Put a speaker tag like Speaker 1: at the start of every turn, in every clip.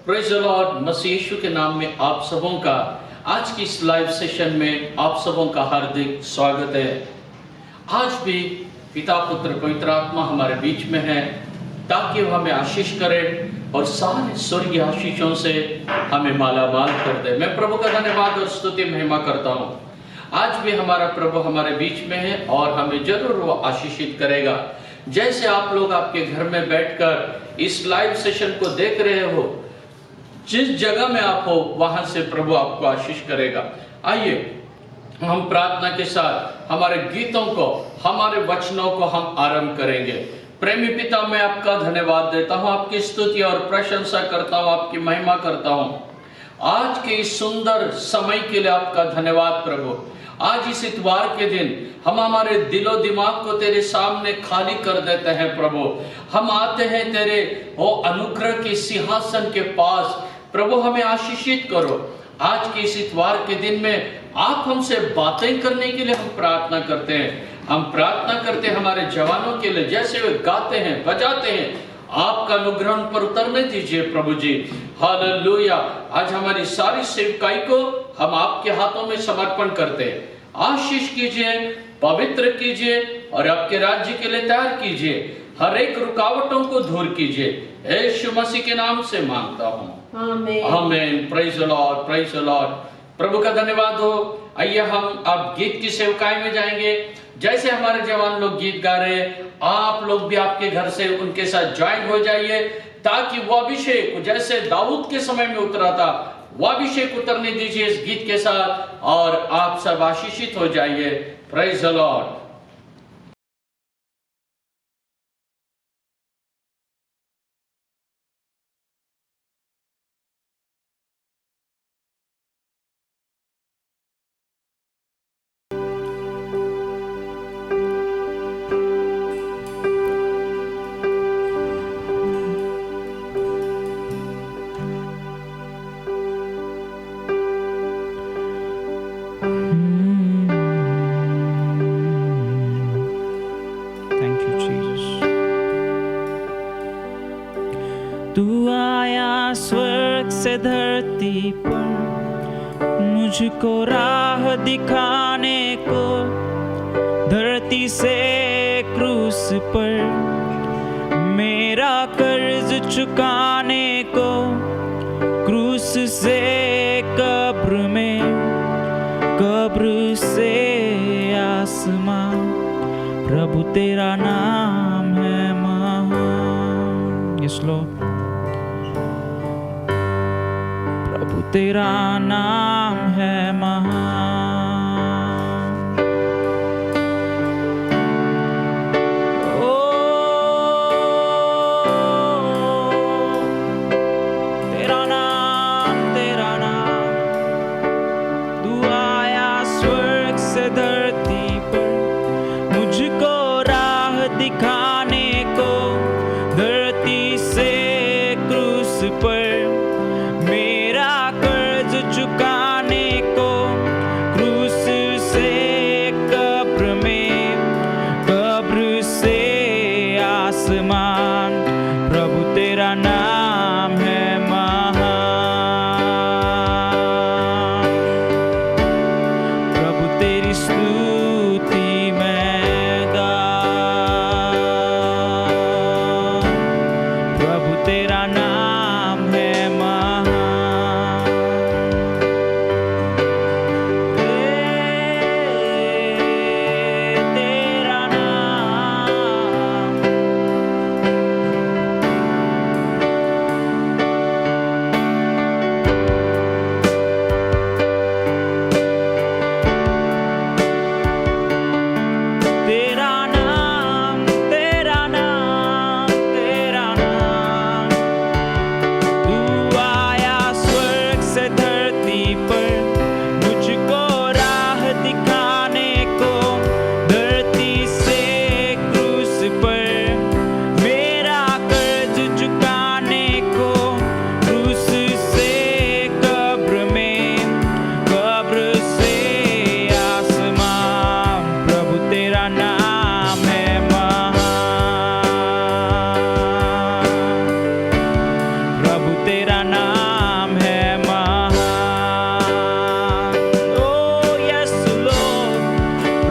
Speaker 1: Praise the Lord. मसीह यीशु के नाम में आप सबों का आज की इस लाइव सेशन में आप सबों का हार्दिक स्वागत है। आज भी पिता पुत्र पवित्र आत्मा हमारे बीच में है ताकि वो हमें आशीष करे और सारे स्वर्गीय आशीषों से हमें माला माल कर दे। मैं प्रभु का धन्यवाद और स्तुति महिमा करता हूँ। आज भी हमारा प्रभु हमारे बीच में है और हमें जरूर वो आशीषित करेगा। जैसे आप लोग आपके घर में बैठकर इस लाइव सेशन को देख रहे हो, जिस जगह में आप हो वहां से प्रभु आपको आशीष करेगा। आइए हम प्रार्थना के साथ हमारे गीतों को, हमारे वचनों को हम आरंभ करेंगे। प्रेमी पिता, मैं आपका धन्यवाद देता हूं, आपकी स्तुति और प्रशंसा करता हूं, आपकी महिमा करता हूं। आज के इस सुंदर समय के लिए आपका धन्यवाद प्रभु। आज इस इतवार के दिन हम हमारे दिलो दिमाग को तेरे सामने खाली कर देते हैं प्रभु। हम आते हैं तेरे वो अनुग्रह के सिंहासन के पास। प्रभु हमें आशीषित करो। आज के इस इतवार के दिन में आप हमसे बातें करने के लिए हम प्रार्थना करते हैं। हम प्रार्थना करते हैं हमारे जवानों के लिए, जैसे वे गाते हैं बजाते हैं, आपका अनुग्रह उन पर उतरने दीजिए प्रभु जी। हालेलुया। आज हमारी सारी सेवकाई को हम आपके हाथों में समर्पण करते हैं। आशीष कीजिए, पवित्र कीजिए और आपके राज्य के लिए तैयार कीजिए। हर एक रुकावटों को दूर कीजिए। यीशु मसीह के नाम से मांगता हूँ, आमीन। Praise the Lord, praise the Lord. प्रभु का धन्यवाद हो। आइए हम अब गीत की सेवकाई में जाएंगे। जैसे हमारे जवान लोग गीत गा रहे हैं, आप लोग भी आपके घर से उनके साथ ज्वाइन हो जाइए, ताकि वो अभिषेक जैसे दाऊद के समय में उतरा था, वो अभिषेक उतरने दीजिए इस गीत के साथ और आप सब आशीषित हो जाइए। Praise the Lord.
Speaker 2: धरती पर मुझको राह दिखाने को, धरती से क्रूस पर मेरा कर्ज चुकाने को, क्रूस से कब्र में, कब्र से आसमां, प्रभु तेरा नाम है महान। यस लॉर्ड, तेरा नाम है महान। ओ तेरा नाम, तेरा नाम। तू आया स्वर्ग से धरती पर मुझको राह दिखाने को, धरती से क्रूस पर चुकाने को,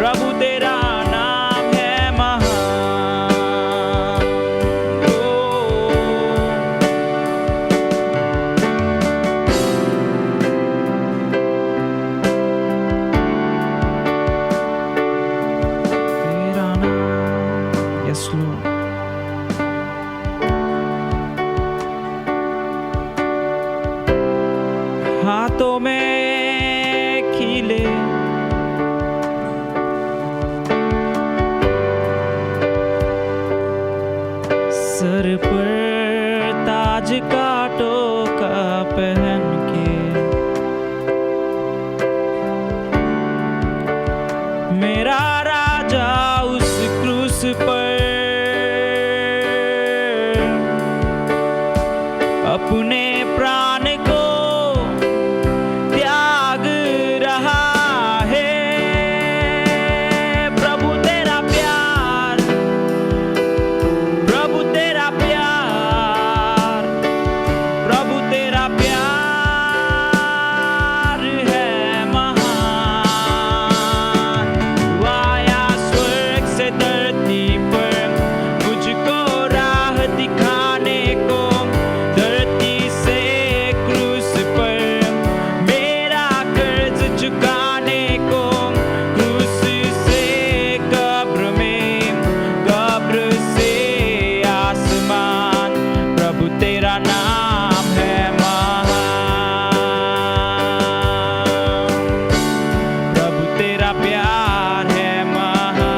Speaker 2: प्रभु तेरा नाम है महान। तेरा नाम, यस लॉर्ड। हाथों में खिले सर पर ताज का टोका पहन के मेरा राजा उस क्रूस पर अपने प्राण को त्याग रहा है। प्रभु तेरा प्यार, प्रभु तेरा प्यार, प्रभु तेरा प्यार है महान। तू आया स्वर्ग से धरती पर मुझको राह दिखाने को, धरती से क्रूस पर मेरा कर्ज चुकाने को, क्रूस से कब्र में, कब्र से आसमान। प्रभु तेरा नाम है महान, प्रभु तेरा प्यार है महान।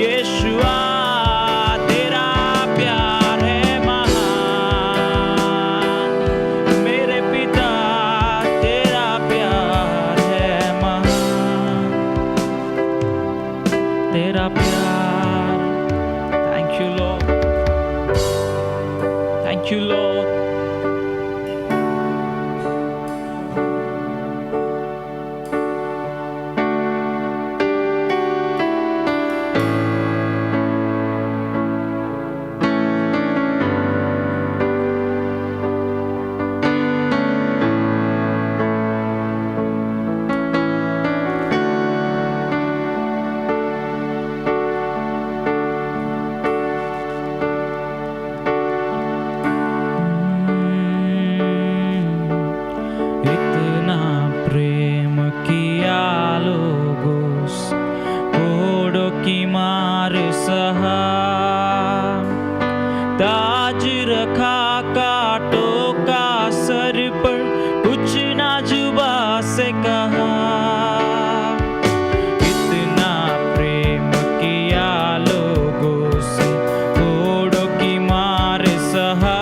Speaker 2: यीशुआ तेरा प्यार है महान। मेरे पिता तेरा प्यार है महान, तेरा प्यार। Thank you Lord, thank you Lord. इतना प्रेम किया लोगों से, कोड़ों की मार सहा, ताज रखा कांटों का सर पर, कुछ ना जुबा से कहा। इतना प्रेम किया लोगों से, कोड़ों की मार सहा,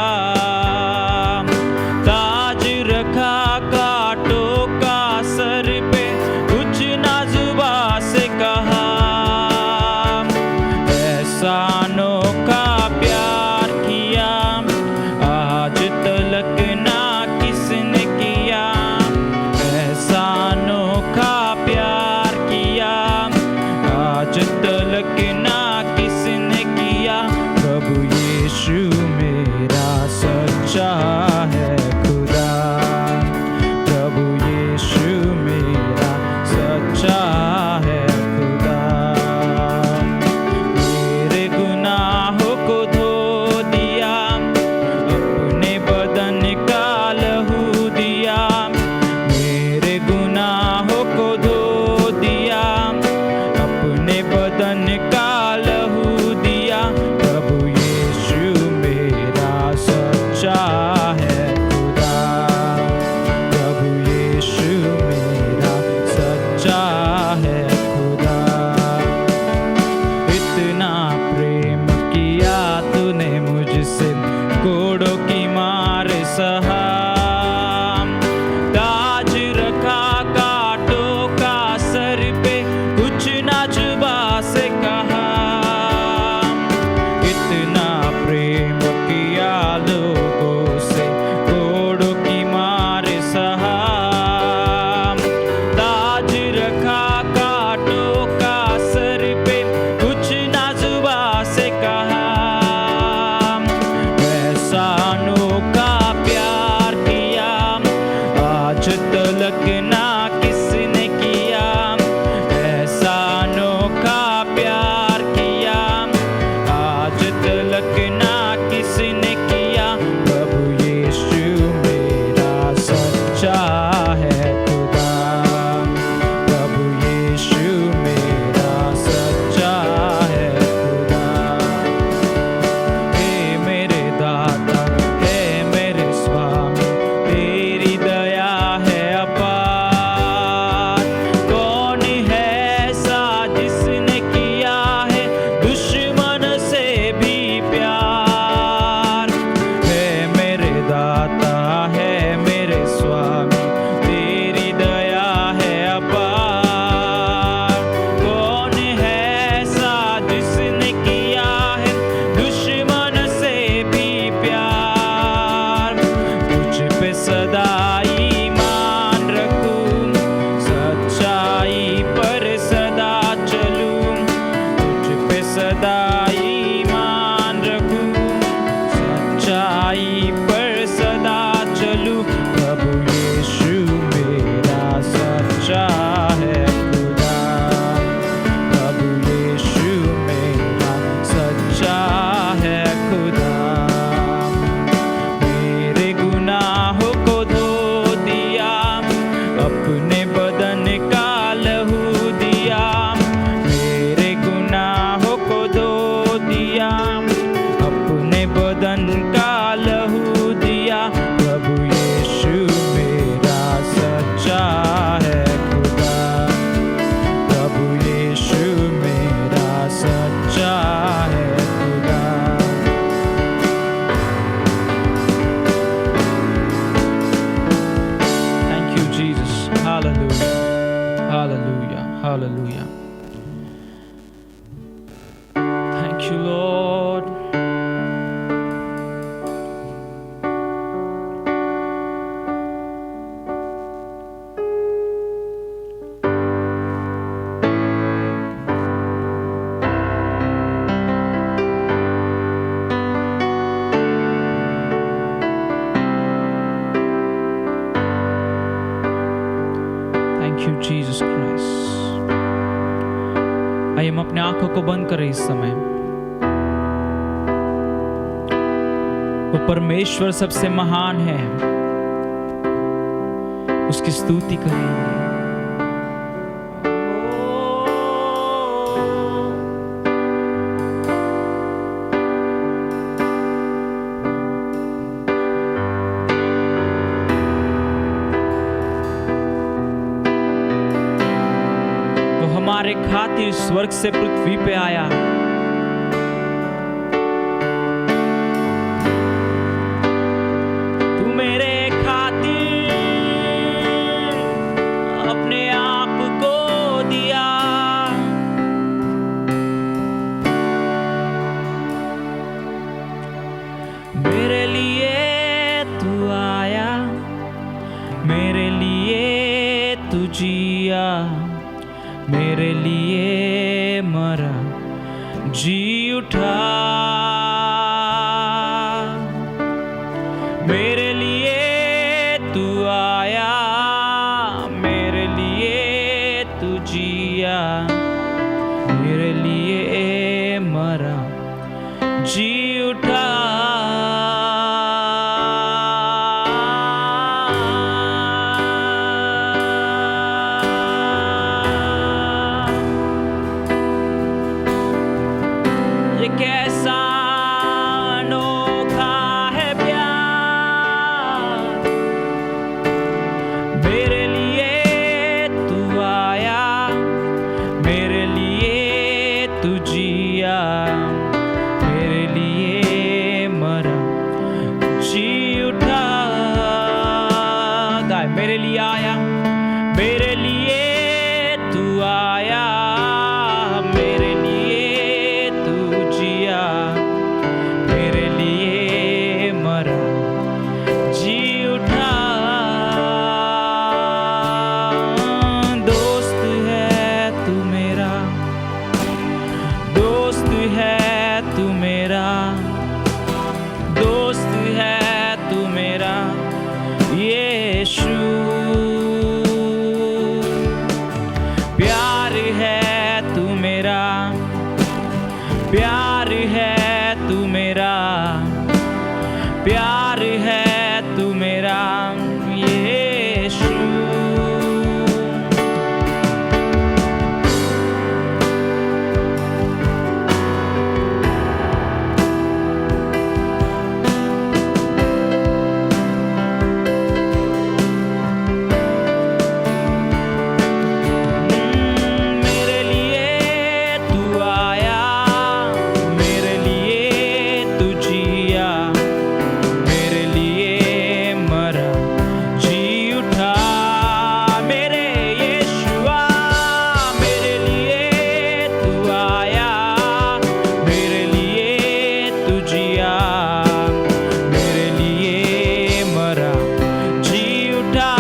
Speaker 2: ताज रखा कांटों का सर पे, कुछ ना जुबा से कहा। ऐसा अनोखा प्यार किया आज तलक ना किसने किया। ऐसा अनोखा प्यार किया आज तलक ना किसने किया। प्रभु यीशु मेरा सच्चा है खुदा, प्रभु यीशु मेरा सच्चा है खुदा। मेरे गुनाहों को धो दिया, अपने बदन का लहू दिया। मेरे गुनाहों को धो दिया, अपने बदन का लहू दिया। प्रभु यीशु मेरा सच्चा है खुदा, प्रभु यीशु मेरा सच्चा है खुदा। इतना प्रेम किया तूने मुझसे, कोड़ों की मार सहा, ताज रखा कांटों का सर पे, कुछ ना जुबा से कहा। इतना प्रेम किया लोगों से, कोड़ों की मार सहा, ताज रखा Hallelujah. Thank you, Lord. Thank you, Jesus Christ. आइए हम अपने आंखों को बंद करें इस समय। वो परमेश्वर सबसे महान है, उसकी स्तुति करेंगे। हमारे खातिर स्वर्ग से पृथ्वी पे आया। तू मेरे खातिर अपने आप को दिया। मेरे लिए तू आया, मेरे लिए तू जिया, मेरे लिए मरा, जी उठा। मेरे लिए तू आया, मेरे लिए तू जिया, मेरे लिए मरा, जी उठा। ये कैसा अनोखा है प्यार, मेरे लिए तू आया, मेरे लिए तू जिया, मेरे लिए मरा, जी उठा। गाय मेरे लिए आया, मेरे लिए तू आया, प्यार है तू मेरा, प्यार है तू मेरा यीशु। मेरे लिए तू आया, मेरे लिए तू जिया, मेरे लिए मरा, जी उठा। मेरे यीशुआ, मेरे लिए तू आया, मेरे लिए तू जिया, मेरे लिए मरा, जी उठा।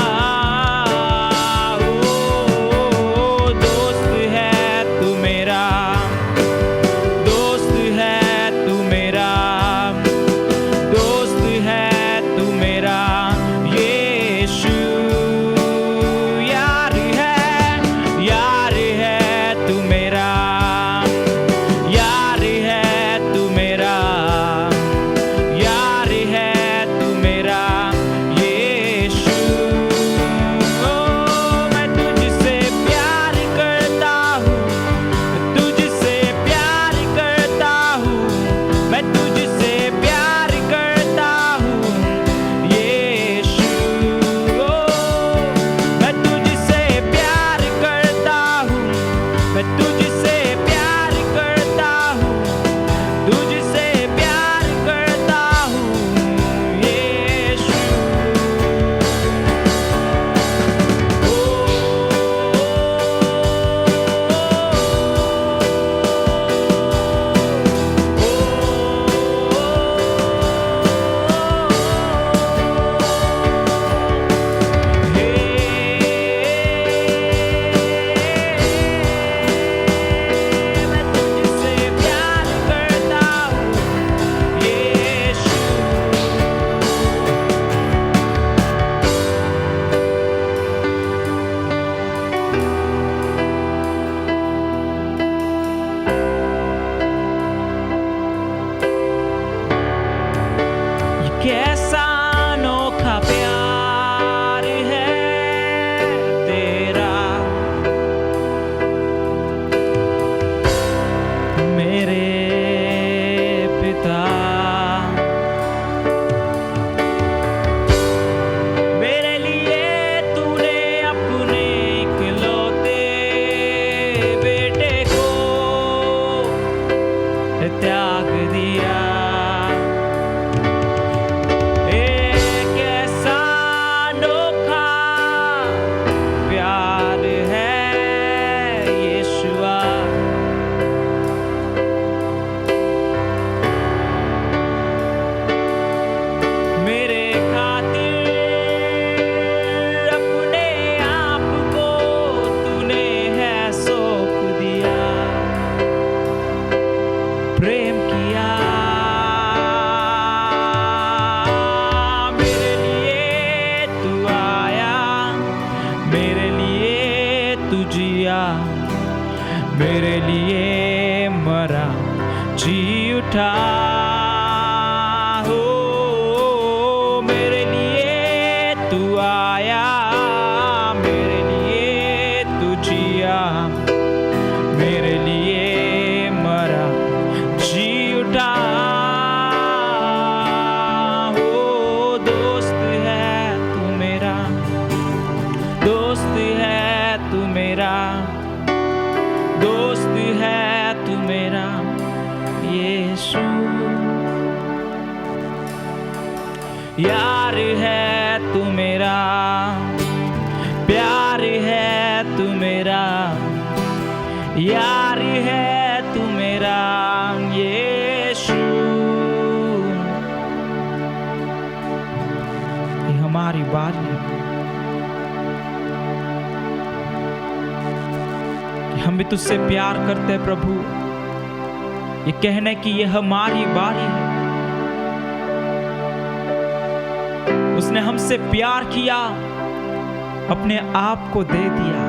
Speaker 2: ओ दोस्त है तू मेरा, दोस्त है तू मेरा, दोस्त है तू मेरा यीशु। यार है तू मेरा, यार है तू मेरा, यार है तू मेरा यीशु। ओ मैं तुझसे प्यार करता हूँ, तुझसे प्यार करता हूँ, मैं तुझसे प्यार करता हूँ यीशु। ओ मैं तुझसे प्यार करता हूँ, मैं तुझसे प्यार करता हूँ, तुझसे प्यार करता हूँ यीशु। ओ मेरे लिए मरा जी उठा, हो मेरे लिए तू आया, मेरे लिए तू जिया, मेरे लिए मरा जी उठा, हो दोस्त है तू मेरा, दोस्त है तू मेरा, दोस्त है तू मेरा यीशु, यार है तू मेरा, प्यार है तू मेरा, यार है तू मेरा यीशु। ये हमारी बारी है कि हम भी तुझसे प्यार करते हैं प्रभु, ये कहने की ये हमारी बारी है। उसने हमसे प्यार किया, अपने आप को दे दिया।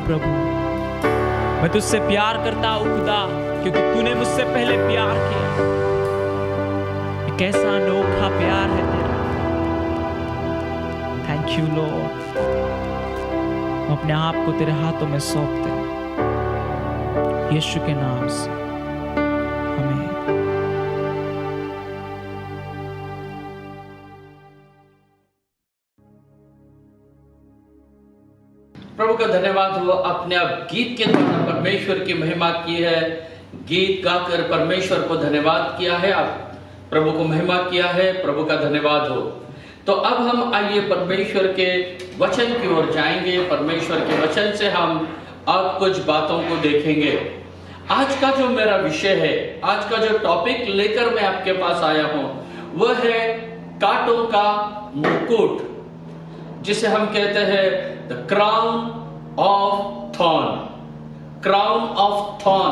Speaker 2: प्रभु, मैं तुझसे प्यार करता हूँ खुदा, क्योंकि तूने मुझसे पहले प्यार किया। ये कैसा अनोखा प्यार है तेरा। Thank you Lord. हम अपने आप को तेरे हाथों में सौंपते हैं यीशु के नाम से, आमीन।
Speaker 1: प्रभु का धन्यवाद हो, अपने आप गीत के द्वारा परमेश्वर की महिमा की है। गीत गाकर परमेश्वर को धन्यवाद किया है, आप प्रभु को महिमा किया है। प्रभु का धन्यवाद हो। तो अब हम आइए परमेश्वर के वचन की ओर जाएंगे। परमेश्वर के वचन से हम अब कुछ बातों को देखेंगे। आज का जो मेरा विषय है, आज का जो टॉपिक लेकर मैं आपके पास आया हूं, वह है कांटों का मुकुट, जिसे हम कहते हैं the crown of thorn. Crown of thorn,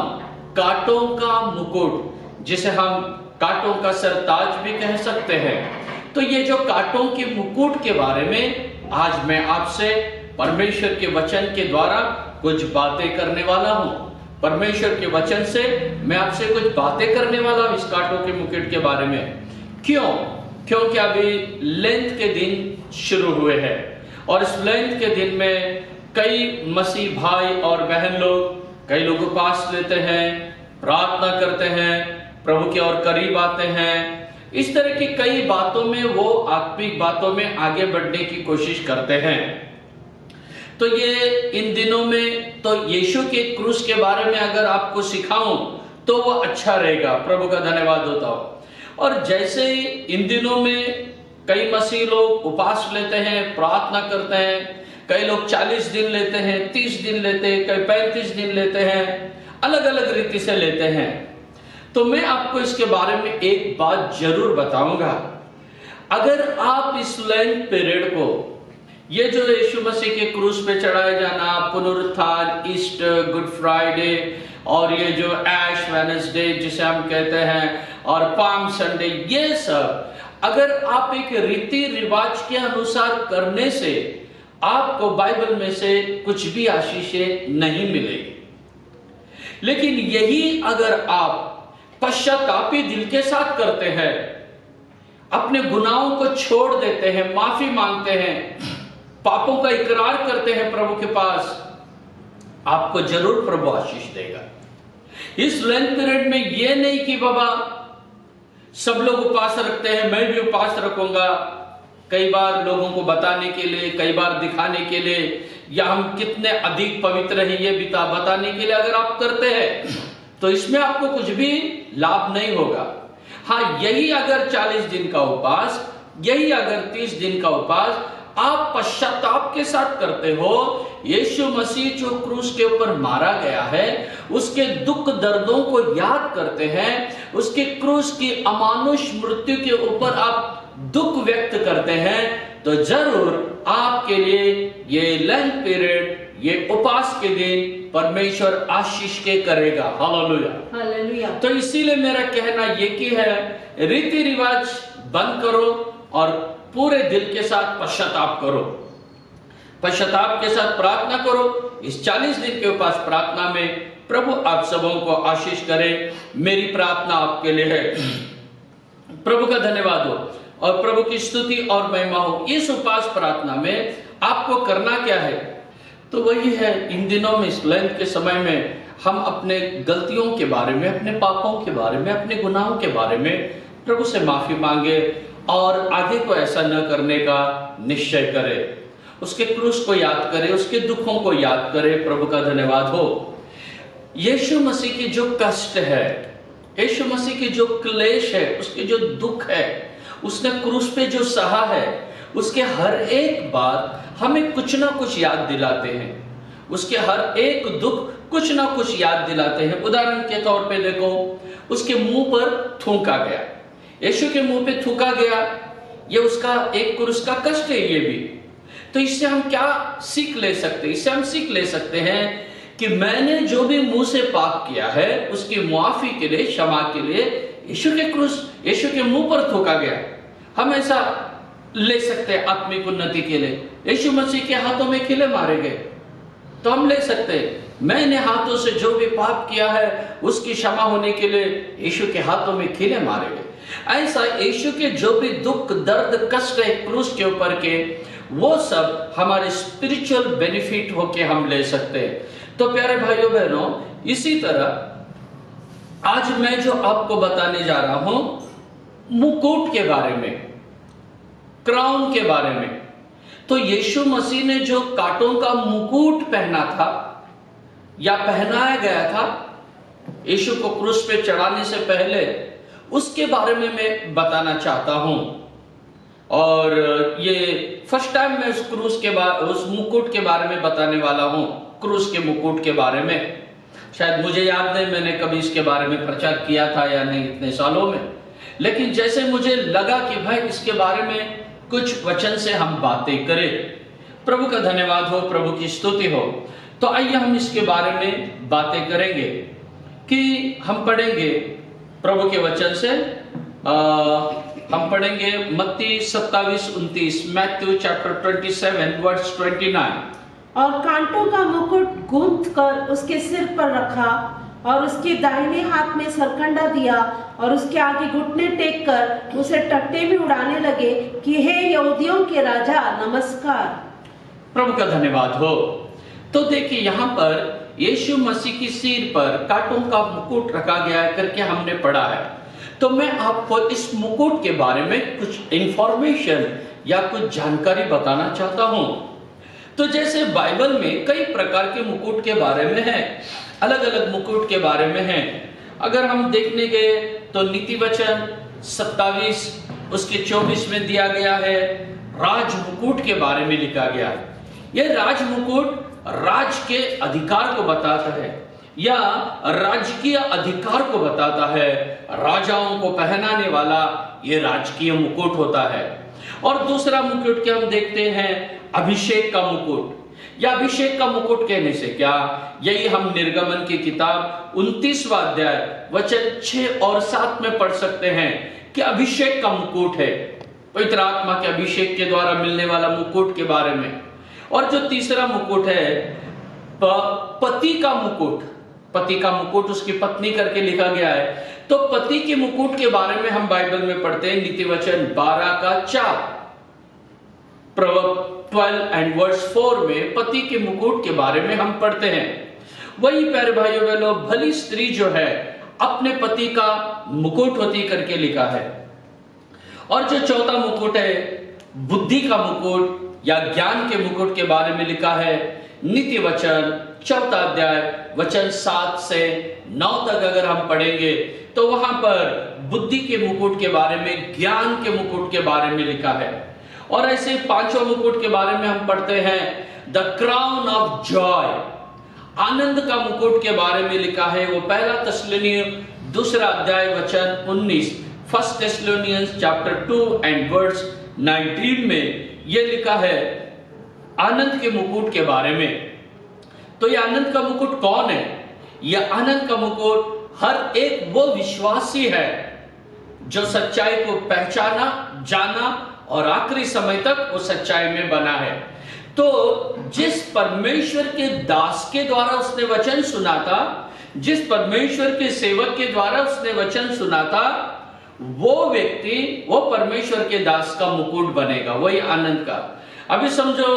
Speaker 1: कांटों का मुकुट, जिसे हम कांटों का सरताज भी कह सकते हैं। तो ये जो कांटों के मुकुट के बारे में आज मैं आपसे परमेश्वर के वचन के द्वारा कुछ बातें करने वाला हूं। परमेश्वर के वचन से मैं आपसे कुछ बातें करने वाला हूं इस कांटों के मुकुट के बारे में। क्यों? क्योंकि अभी लेंथ के दिन शुरू हुए हैं और इस लेंथ के दिन में कई मसीह भाई और बहन लोग, कई लोग उपवास लेते हैं, प्रार्थना करते हैं, प्रभु के और करीब आते हैं। इस तरह की कई बातों में वो आत्मिक बातों में आगे बढ़ने की कोशिश करते हैं। तो ये इन दिनों में तो यीशु के क्रूस के बारे में अगर आपको सिखाऊं तो वो अच्छा रहेगा। प्रभु का धन्यवाद होता हो। और जैसे ही इन दिनों में कई मसीह लोग उपवास लेते हैं, प्रार्थना करते हैं, कई लोग 40 दिन लेते हैं, 30 दिन लेते हैं, कई 35 दिन लेते हैं, अलग अलग रीति से लेते हैं। तो मैं आपको इसके बारे में एक बात जरूर बताऊंगा। अगर आप इस लेंट पीरियड को, ये जो यीशु मसीह के क्रूस पे चढ़ाए जाना, पुनरुत्थान, ईस्टर, गुड फ्राइडे और ये जो ऐश वेडनेसडे जिसे हम कहते हैं और पाम संडे, ये सब अगर आप एक रीति रिवाज के अनुसार करने से आपको बाइबल में से कुछ भी आशीषें नहीं मिलेगी। लेकिन यही अगर आप पश्चातापी दिल के साथ करते हैं, अपने गुनाहों को छोड़ देते हैं, माफी मांगते हैं, पापों का इकरार करते हैं प्रभु के पास, आपको जरूर प्रभु आशीष देगा। इस लेंट पीरियड में यह नहीं कि बाबा सब लोग उपवास रखते हैं, मैं भी उपवास रखूंगा, कई बार लोगों को बताने के लिए, कई बार दिखाने के लिए, या हम कितने अधिक पवित्र हैं ये बताने के लिए अगर आप करते हैं तो इसमें आपको कुछ भी लाभ नहीं होगा। हाँ, यही अगर 40 दिन का उपवास, यही अगर 30 दिन का उपवास आप पश्चाताप के साथ करते हो, यीशु मसीह जो क्रूस के ऊपर मारा गया है उसके दुख दर्दों को याद करते हैं, उसके क्रूस की अमानुष मृत्यु के ऊपर आप दुख व्यक्त करते हैं, तो जरूर आपके लिए ये लेंट पीरियड, ये उपवास के दिन परमेश्वर आशीष के करेगा। Hallelujah, hallelujah. तो इसीलिए मेरा कहना ये कि है, रीति रिवाज बंद करो और पूरे दिल के साथ पश्चाताप करो, पश्चाताप के साथ प्रार्थना करो। इस 40 दिन के उपवास प्रार्थना में प्रभु आप सबों को आशीष करे। मेरी प्रार्थना आपके लिए है। प्रभु का धन्यवाद हो और प्रभु की स्तुति और महिमा हो। इस उपवास प्रार्थना में आपको करना क्या है? तो वही है, इन दिनों में, इस लेंट के समय में हम अपने गलतियों के बारे में, अपने पापों के बारे में, अपने गुनाहों के बारे में प्रभु से माफी मांगे और आगे को ऐसा न करने का निश्चय करें। उसके क्रूस को याद करें, उसके दुखों को याद करें। प्रभु का धन्यवाद हो। यीशु मसीह की जो कष्ट है, यीशु मसीह की जो क्लेश है, उसके जो दुख है, उसने क्रूस पे जो सहा है, उसके हर एक बात हमें कुछ ना कुछ याद दिलाते हैं। उसके हर एक दुख कुछ ना कुछ याद दिलाते हैं। उदाहरण के तौर पे देखो, उसके मुंह पर थूका गया, यीशु के मुंह पे थूका गया, ये उसका एक क्रूस का कष्ट है। ये भी तो इससे हम क्या सीख ले सकते हैं? इससे हम सीख ले सकते हैं कि मैंने जो भी मुंह से पाप किया है उसकी मुआफी के लिए, क्षमा के लिए यीशु के क्रूस, यीशु के मुंह पर थूका गया। हम ऐसा ले सकते हैं आत्मिक उन्नति के लिए। यीशु मसीह के हाथों में खिले मारे गए, तो हम ले सकते हैं मैंने हाथों से जो भी पाप किया है उसकी क्षमा होने के लिए यीशु के हाथों में खिले मारे गए। ऐसा यीशु के जो भी दुख, दर्द, कष्ट है क्रूस के ऊपर के, वो सब हमारे स्पिरिचुअल बेनिफिट होके हम ले सकते हैं। तो प्यारे भाइयों बहनों, इसी तरह आज मैं जो आपको बताने जा रहा हूं मुकुट के बारे में, क्राउन के बारे में। तो यीशु मसीह ने जो कांटों का मुकुट पहना था या पहनाया गया था यीशु को क्रूस पे चढ़ाने से पहले, उसके बारे में मैं बताना चाहता हूं। और ये फर्स्ट टाइम मैं उस क्रूस के उस मुकुट के बारे में बताने वाला हूं, क्रूस के मुकुट के बारे में। शायद मुझे याद नहीं मैंने कभी इसके बारे में प्रचार किया था या नहीं इतने सालों में, लेकिन जैसे मुझे लगा कि भाई इसके बारे में कुछ वचन से हम बातें करें। प्रभु का धन्यवाद हो, प्रभु की स्तुति हो। तो आइए हम इसके बारे में बातें करेंगे कि हम पढ़ेंगे प्रभु के वचन से। हम पढ़ेंगे मत्ती 27:29, मैथ्यू चैप्टर 27 वर्स 29।
Speaker 3: और कांटों का मुकुट गूंथ कर उसके सिर पर रखा और उसके दाहिने हाथ में सरकंडा दिया और उसके आगे घुटने टेक कर उसे टट्टे में उड़ाने लगे कि हे यहूदियों के राजा नमस्कार।
Speaker 1: प्रभु का धन्यवाद हो। तो देखिए यहाँ पर यीशु मसीह की सिर पर कांटों का मुकुट रखा गया है करके हमने पढ़ा है। तो मैं आपको इस मुकुट के बारे में कुछ इंफॉर्मेशन या कुछ जानकारी बताना चाहता हूं। तो जैसे बाइबल में कई प्रकार के मुकुट के बारे में है, अलग अलग मुकुट के बारे में है। अगर हम देखने गए तो नीति वचन 27 उसके 24 में दिया गया है, राज मुकुट के बारे में लिखा गया है। यह राज मुकुट राज के अधिकार को बताता है। या राजकीय अधिकार को बताता है। राजाओं को पहनाने वाला ये राजकीय मुकुट होता है। और दूसरा मुकुट के हम देखते हैं अभिषेक का मुकुट, या अभिषेक का मुकुट कहने से क्या, यही हम निर्गमन की किताब 29वां अध्याय वचन 6 और 7 में पढ़ सकते हैं कि अभिषेक का मुकुट है, पवित्र आत्मा के अभिषेक के द्वारा मिलने वाला मुकुट के बारे में। और जो तीसरा मुकुट है पति का मुकुट, पति का मुकुट उसकी पत्नी करके लिखा गया है। तो पति के मुकुट के बारे में हम बाइबल में पढ़ते हैं नीति वचन 12:4, प्रवक्ता 12 and verse 4 में पति के मुकुट के बारे में हम पढ़ते हैं। वही प्यारे भाइयों बहनों, भली स्त्री जो है अपने पति का मुकुट होती करके लिखा है। और जो चौथा मुकुट है बुद्धि का मुकुट या ज्ञान के मुकुट के बारे में लिखा है नीति वचन 4 अध्याय वचन 7 से 9 तक अगर हम पढ़ेंगे तो वहां पर बुद्धि के मुकुट के बारे में, ज्ञान के मुकुट के बारे में लिखा है। और ऐसे 5वां मुकुट के बारे में हम पढ़ते हैं द क्राउन ऑफ जॉय, आनंद का मुकुट के बारे में लिखा है। वो 1 थिस्सलुनीय 2 अध्याय वचन 19, 1 थिस्सलुनियंस चैप्टर 2 and verse 19 में ये लिखा है आनंद के मुकुट के बारे में। तो ये आनंद का मुकुट कौन है? यह आनंद का मुकुट हर एक वो विश्वासी है जो सच्चाई को पहचाना, जाना और आखिरी समय तक वो सच्चाई में बना है। तो जिस परमेश्वर के दास के द्वारा उसने वचन सुना था, जिस परमेश्वर के सेवक के द्वारा उसने वचन सुना था, वो व्यक्ति वो परमेश्वर के दास का मुकुट बनेगा, वही आनंद का। अभी समझो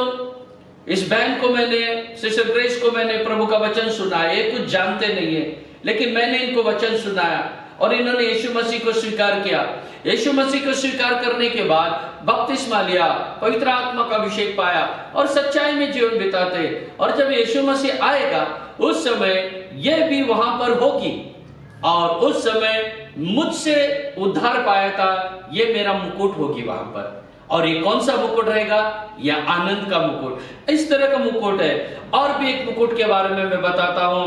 Speaker 1: इस बहन को मैंने, सिस्टर ग्रेस को मैंने प्रभु का वचन सुनाया, ये कुछ जानते नहीं है, लेकिन मैंने इनको वचन सुनाया और इन्होंने यीशु मसीह को स्वीकार किया। यीशु मसीह को स्वीकार करने के बाद बपतिस्मा लिया, पवित्र आत्मा का अभिषेक पाया और सच्चाई में जीवन बिताते। और जब यीशु मसीह आएगा उस समय यह भी वहां पर होगी और उस समय मुझसे उद्धार पाया था, ये मेरा मुकुट होगी वहां पर। और ये कौन सा मुकुट रहेगा? यह आनंद का मुकुट। इस तरह का मुकुट है। और भी एक मुकुट के बारे में मैं बताता हूं,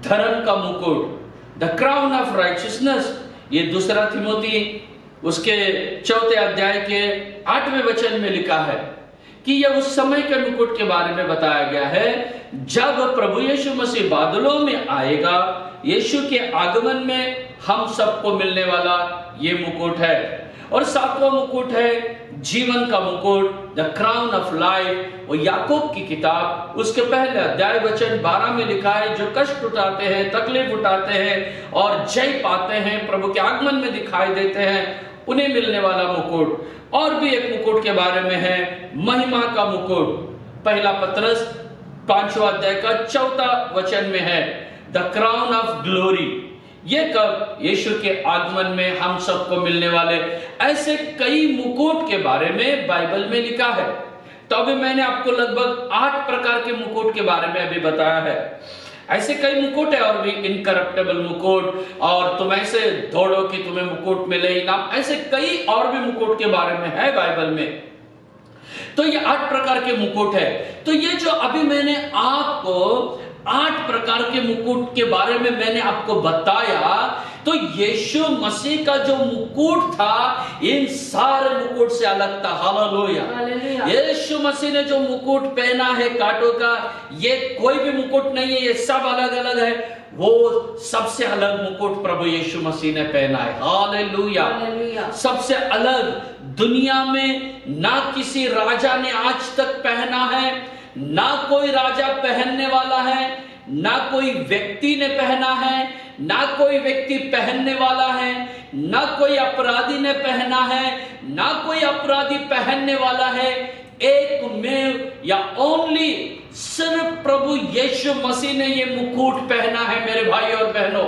Speaker 1: धर्म का मुकुट, द क्राउन ऑफ राइचियसनेस। ये 2 थिमोथी उसके 4 अध्याय के 8वें वचन में लिखा है कि यह उस समय के मुकुट के बारे में बताया गया है जब प्रभु यीशु मसीह बादलों में आएगा। यीशु के आगमन में हम सबको मिलने वाला ये मुकुट है। और 7वां मुकुट है जीवन का मुकुट, द क्राउन ऑफ लाइफ। वो याकूब की किताब उसके 1 अध्याय वचन 12 में लिखा है, जो कष्ट उठाते हैं, तकलीफ उठाते हैं और जय पाते हैं, प्रभु के आगमन में दिखाई देते हैं, उन्हें मिलने वाला मुकुट। और भी एक मुकुट के बारे में है महिमा का मुकुट। 1 पतरस 5वां अध्याय का 4 वचन में है द क्राउन ऑफ ग्लोरी। ये कब? यीशु के आगमन में हम सबको मिलने वाले ऐसे कई मुकुट के बारे में बाइबल में लिखा है। तो अभी मैंने आपको लगभग 8 प्रकार के मुकुट के बारे में अभी बताया है। ऐसे कई मुकुट है और भी, इनकरप्टेबल मुकुट, और तुम ऐसे दौड़ो कि तुम्हें मुकुट मिले इनाम, ऐसे कई और भी मुकुट के बारे में है बाइबल में। तो ये 8 प्रकार के मुकुट है। तो ये जो अभी मैंने आपको 8 प्रकार के मुकुट के बारे में मैंने आपको बताया, तो यीशु मसीह का जो मुकुट था इन सारे मुकुट से अलग था। हालेलुया। यीशु मसीह ने जो मुकुट पहना है कांटों का, ये कोई भी मुकुट नहीं है, ये सब अलग अलग है। वो सबसे अलग मुकुट प्रभु यीशु मसीह ने पहना है। हालेलुया। सबसे अलग, दुनिया में ना किसी राजा ने आज तक पहना है, ना कोई राजा पहनने वाला है, ना कोई व्यक्ति ने पहना है, ना कोई व्यक्ति पहनने वाला है, ना कोई अपराधी ने पहना है, ना कोई अपराधी पहनने वाला है। एक में या ओनली सिर्फ प्रभु यीशु मसीह ने ये मुकुट पहना है। मेरे भाई और बहनों,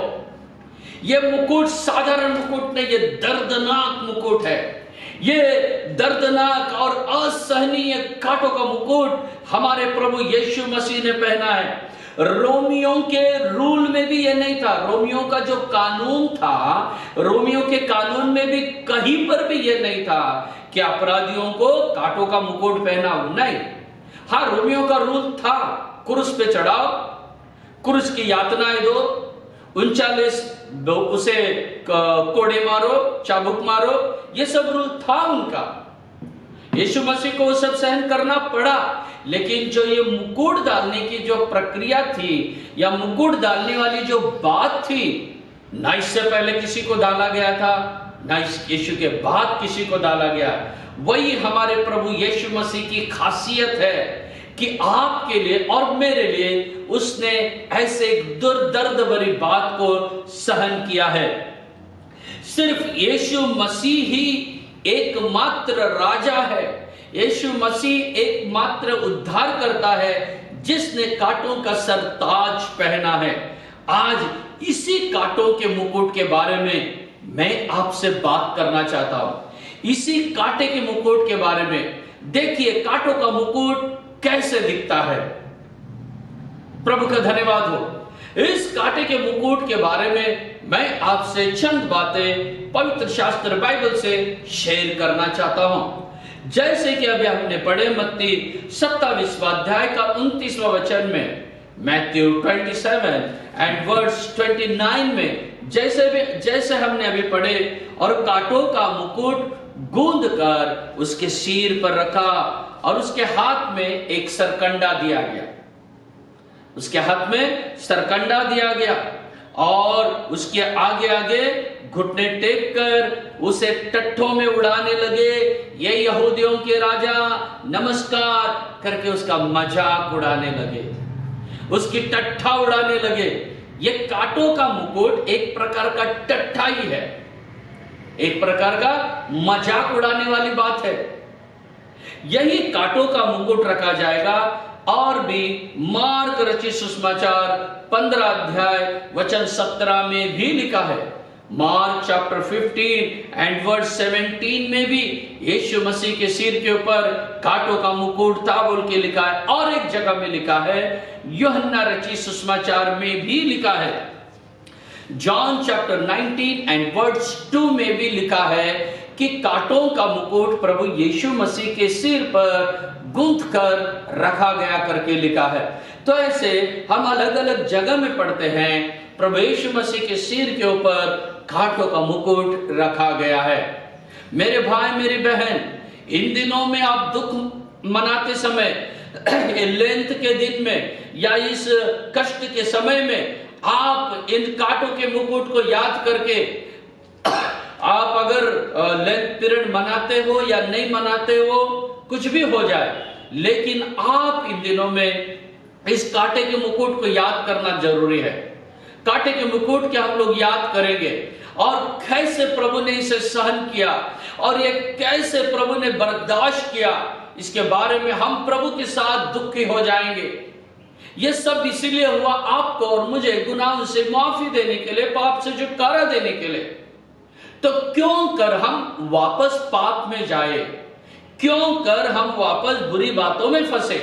Speaker 1: ये मुकुट साधारण मुकुट नहीं, ये दर्दनाक मुकुट है। ये दर्दनाक और असहनीय कांटों का मुकुट हमारे प्रभु यीशु मसीह ने पहना है। रोमियो के रूल में भी ये नहीं था। रोमियो का जो कानून था, रोमियो के कानून में भी कहीं पर भी ये नहीं था कि अपराधियों को कांटों का मुकुट पहनाओ, नहीं। हाँ, रोमियो का रूल था क्रूस पे चढ़ाओ, क्रूस की यातनाएं दो, 39 उसे कोड़े मारो, चाबुक मारो, ये सब रूल था उनका। यीशु मसीह को वो सब सहन करना पड़ा, लेकिन जो ये मुकुट डालने की जो प्रक्रिया थी या मुकुट डालने वाली जो बात थी, ना इससे पहले किसी को डाला गया था, ना यीशु के बाद किसी को डाला गया। वही हमारे प्रभु यीशु मसीह की खासियत है कि आपके लिए और मेरे लिए उसने ऐसे दर्द भरी बात को सहन किया है। सिर्फ यीशु मसीह ही एकमात्र राजा है, यीशु मसीह एकमात्र उद्धार करता है जिसने कांटों का सरताज पहना है। आज इसी कांटों के मुकुट के बारे में मैं आपसे बात करना चाहता हूं, इसी कांटे के मुकुट के बारे में। देखिए कांटों का मुकुट कैसे दिखता है। प्रभु का धन्यवाद हो। इस कांटे के मुकुट के बारे में मैं आपसे चंद बातें पवित्र शास्त्र बाइबल से शेयर करना चाहता हूं। जैसे कि अभी हमने पढ़े मत्ती 27 अध्याय का 29वां वचन में, मैथ्यू 27 एंड वर्स 29 में जैसे हमने अभी पढ़े, और कांटों का मुकुट गूंद कर उसके सिर पर रखा और उसके हाथ में एक सरकंडा दिया गया। उसके हाथ में सरकंडा दिया गया और उसके आगे आगे घुटने टेक कर उसे टट्ठों में उड़ाने लगे। ये यहूदियों के राजा नमस्कार करके उसका मजाक उड़ाने लगे, उसकी टट्ठा उड़ाने लगे। ये कांटों का मुकुट एक प्रकार का टट्ठा ही है, एक प्रकार का मजाक उड़ाने वाली बात है। यही कांटों का मुकुट रखा जाएगा और भी मार्क रचित सुसमाचार 15 अध्याय वचन 17 में भी लिखा है। मार्क चैप्टर 15 एंड वर्स 17 में भी यीशु मसीह के सिर के ऊपर कांटों का मुकुट था बोल के लिखा है। और एक जगह में लिखा है, यूहन्ना रचित सुसमाचार में भी लिखा है, जॉन चैप्टर 19 एंड वर्स 2 में भी लिखा है कि कांटों का मुकुट प्रभु यीशु मसीह के सिर पर गूंथ कर रखा गया करके लिखा है। तो ऐसे हम अलग अलग जगह में पढ़ते हैं, प्रभु यीशु मसीह के सिर के ऊपर कांटों का मुकुट रखा गया है। मेरे भाई मेरी बहन, इन दिनों में आप दुख मनाते समय, लेंथ के दिन में या इस कष्ट के समय में, आप इन कांटों के मुकुट को याद करके, आप अगर लेंथ पीरियड मनाते हो या नहीं मनाते हो, कुछ भी हो जाए, लेकिन आप इन दिनों में इस कांटे के मुकुट को याद करना जरूरी है। कांटे के मुकुट के हम लोग याद करेंगे और कैसे प्रभु ने इसे सहन किया और ये कैसे प्रभु ने बर्दाश्त किया, इसके बारे में हम प्रभु के साथ दुखी हो जाएंगे। ये सब इसीलिए हुआ आपको और मुझे गुनाहों से माफी देने के लिए, पाप से छुटकारा देने के लिए। तो क्यों कर हम वापस पाप में जाए, क्यों कर हम वापस बुरी बातों में फंसे।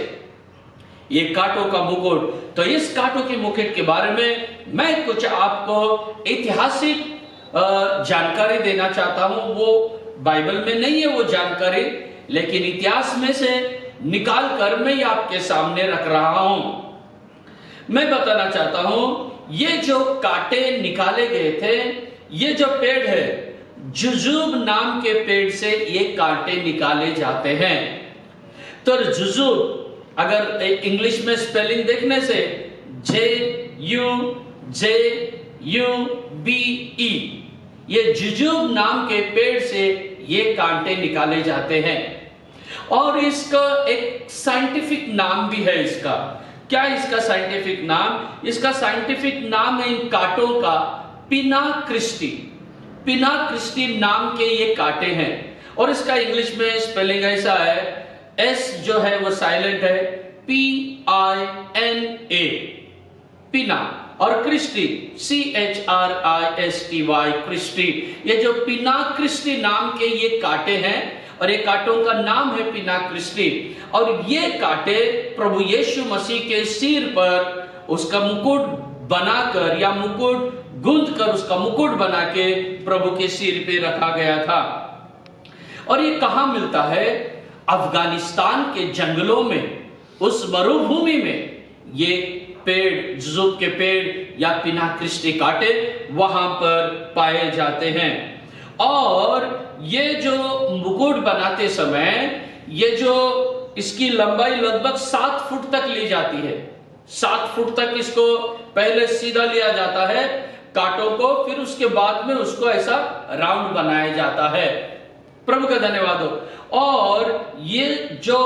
Speaker 1: ये कांटों का मुकुट, तो इस कांटों के मुकुट के बारे में मैं कुछ आपको ऐतिहासिक जानकारी देना चाहता हूं। वो बाइबल में नहीं है वो जानकारी, लेकिन इतिहास में से निकाल कर मैं आपके सामने रख रहा हूं। मैं बताना चाहता हूं, ये जो कांटे निकाले गए थे, ये जो पेड़ है, जुजुब नाम के पेड़ से ये कांटे निकाले जाते हैं। तो जुजुब, अगर इंग्लिश में स्पेलिंग देखने से JUJUBE, ये जुजुब नाम के पेड़ से ये कांटे निकाले जाते हैं। और इसका एक साइंटिफिक नाम भी है। इसका क्या, इसका साइंटिफिक नाम, इसका साइंटिफिक नाम है इन कांटों का पिना क्रिस्टी। पिना क्रिस्टी नाम के ये कांटे हैं और इसका इंग्लिश में स्पेलिंग ऐसा है, S जो है वो साइलेंट है, PINA, पिना, और क्रिस्टी CHRISTY, क्रिस्टी। ये जो पिना क्रिस्टी नाम के ये कांटे हैं और ये कांटों का नाम है पिना क्रिस्टी। और ये कांटे प्रभु यीशु मसीह के सिर पर उसका मुकुट बनाकर या मुकुट गूंथ कर उसका मुकुट बना के प्रभु के सिर पे रखा गया था। और ये कहां मिलता है? अफगानिस्तान के जंगलों में, उस मरुभूमि में ये पेड़, जुजुब के पेड़ या पिना क्रिस्टी कांटे वहां पर पाए जाते हैं। और ये जो मुकुट बनाते समय ये जो इसकी लंबाई लगभग 7 फुट तक ली जाती है। 7 फुट तक इसको पहले सीधा लिया जाता है कांटों को, फिर उसके बाद में उसको ऐसा राउंड बनाया जाता है। प्रभु का धन्यवाद हो। और ये जो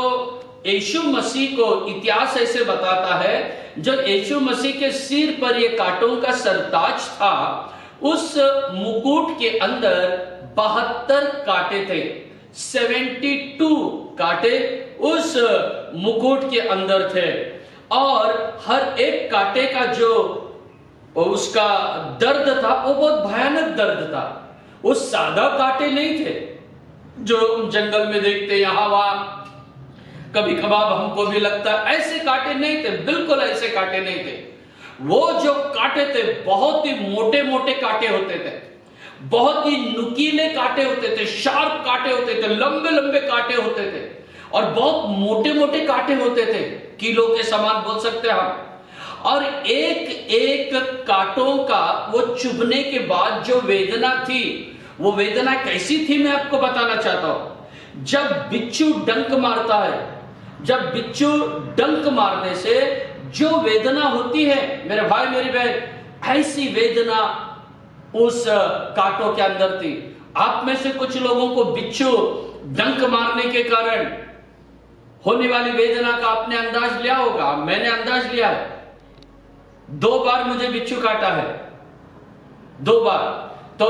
Speaker 1: यीशु मसीह को इतिहास ऐसे बताता है, जब यीशु मसीह के सिर पर ये कांटों का सरताज था, उस मुकुट के अंदर 72 कांटे थे। 72 कांटे उस मुकुट के अंदर थे। और हर एक कांटे का जो उसका दर्द था वो बहुत भयानक दर्द था। वो सादा कांटे नहीं थे जो जंगल में देखते यहाँ वहां कभी कभार हमको भी लगता है, ऐसे कांटे नहीं थे, बिल्कुल ऐसे कांटे नहीं थे। वो जो कांटे थे बहुत ही मोटे मोटे कांटे होते थे, बहुत ही नुकीले कांटे होते थे, शार्प कांटे होते थे, लंबे लंबे कांटे होते थे और बहुत मोटे मोटे कांटे होते थे, किलो के समान बोल सकते हैं हम। और एक एक कांटों का वो चुभने के बाद जो वेदना थी, वो वेदना कैसी थी मैं आपको बताना चाहता हूं। जब बिच्छू डंक मारता है, जब बिच्छू डंक मारने से जो वेदना होती है मेरे भाई मेरी बहन, ऐसी वेदना उस कांटों के अंदर थी। आप में से कुछ लोगों को बिच्छू डंक मारने के कारण होने वाली वेदना का आपने अंदाज लिया होगा। मैंने अंदाज लिया है। 2 बार मुझे बिच्छू काटा है, 2 बार। तो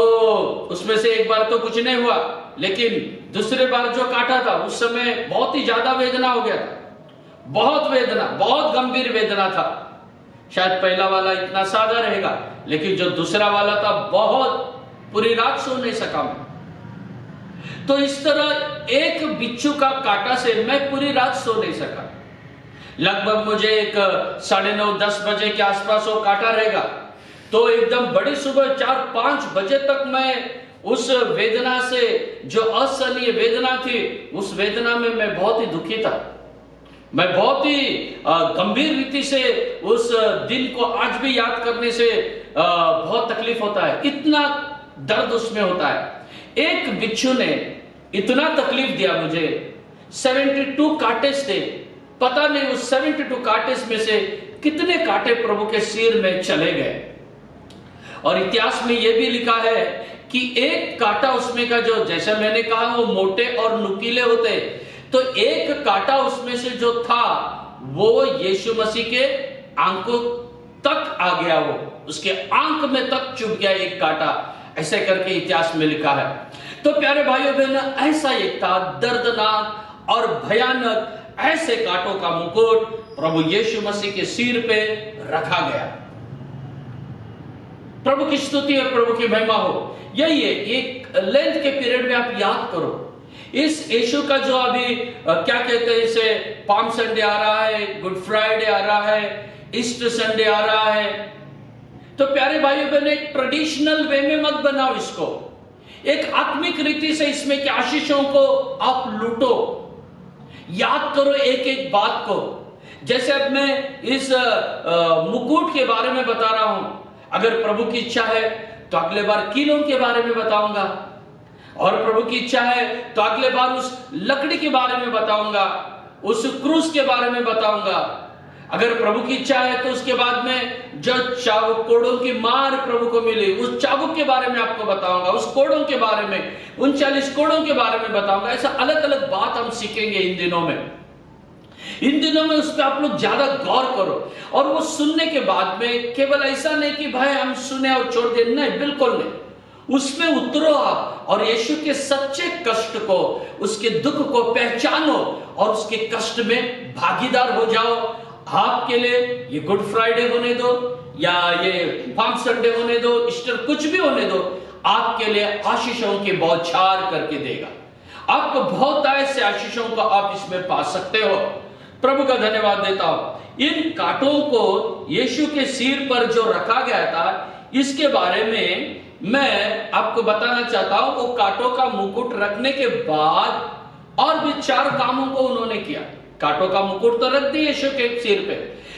Speaker 1: उसमें से एक बार तो कुछ नहीं हुआ, लेकिन दूसरे बार जो काटा था उस समय बहुत ही ज्यादा वेदना हो गया था। बहुत वेदना, बहुत गंभीर वेदना था। शायद पहला वाला इतना सादा रहेगा, लेकिन जो दूसरा वाला था बहुत, पूरी रात सो नहीं सका मैं। तो इस तरह एक बिच्छू का काटा से मैं पूरी रात सो नहीं सका। लगभग मुझे एक 9:30-10 बजे के आसपास वो काटा रहेगा। तो एकदम बड़ी सुबह 4-5 बजे तक मैं उस वेदना से, जो असहनीय वेदना थी, उस वेदना में मैं बहुत ही दुखी था। मैं बहुत ही गंभीर रीति से उस दिन को आज भी याद करने से बहुत तकलीफ होता है, इतना दर्द उसमें होता है। एक बिच्छू ने इतना तकलीफ दिया मुझे। 72 कांटे थे, पता नहीं उस 72 कांटे में से कितने कांटे प्रभु के सिर में चले गए। और इतिहास में यह भी लिखा है कि एक कांटा उसमें का, जो जैसे मैंने कहा वो मोटे और नुकीले होते, तो एक कांटा उसमें से जो था वो यीशु मसीह के आंखों तक आ गया, वो उसके आंख में तक चुभ गया एक कांटा, ऐसे करके इतिहास में लिखा है। तो प्यारे भाइयों बहनों, ऐसा एक था दर्दनाक और भयानक, ऐसे कांटों का मुकुट प्रभु यीशु मसीह के सिर पे रखा गया। प्रभु की स्तुति और प्रभु की महिमा हो। यही है, एक लेंथ के पीरियड में आप याद करो इस यीशु का जो अभी क्या कहते हैं इसे, पाम संडे आ रहा है, गुड फ्राइडे आ रहा है, ईस्टर संडे आ रहा है। तो प्यारे भाइयों बहनों, एक ट्रेडिशनल वे में मत बनाओ इसको, एक आत्मिक रीति से इसमें की आशीषों को आप लूटो। याद करो एक एक बात को। जैसे अब मैं इस मुकुट के बारे में बता रहा हूं, अगर प्रभु की इच्छा है तो अगले बार कीलों के बारे में बताऊंगा, और प्रभु की इच्छा है तो अगले बार उस लकड़ी के बारे में बताऊंगा, उस क्रूस के बारे में बताऊंगा। अगर प्रभु की इच्छा है तो उसके बाद में जो कोड़ों की मार प्रभु को मिली, उस चाबुक के बारे में आपको बताऊंगा, उस कोड़ों के बारे में, 39 कोड़ों के बारे में बताऊंगा। ऐसा अलग अलग बात हम सीखेंगे इन दिनों में। इन दिनों में उस पर आप लोग ज्यादा गौर करो, और वो सुनने के बाद में केवल ऐसा नहीं कि भाई हम सुने और छोड़ दे, नहीं, बिल्कुल नहीं। उसमें उतरो आप और यीशु के सच्चे कष्ट को, उसके दुख को पहचानो और उसके कष्ट में भागीदार हो जाओ। आपके लिए ये गुड फ्राइडे होने दो या ये पाम संडे होने दो, ईस्टर कुछ भी होने दो, आपके लिए आशीषों की बौछार करके देगा। आपको बहुत ऐसे आशीषों को आप इसमें पा सकते हो। प्रभु का धन्यवाद देता हूं। इन कांटों को यीशु के सिर पर जो रखा गया था, इसके बारे में मैं आपको बताना चाहता हूं। वो कांटों का मुकुट रखने के बाद और भी 4 कामों को उन्होंने किया। कांटों का मुकुट तो रख दिया यीशु के सिर पे,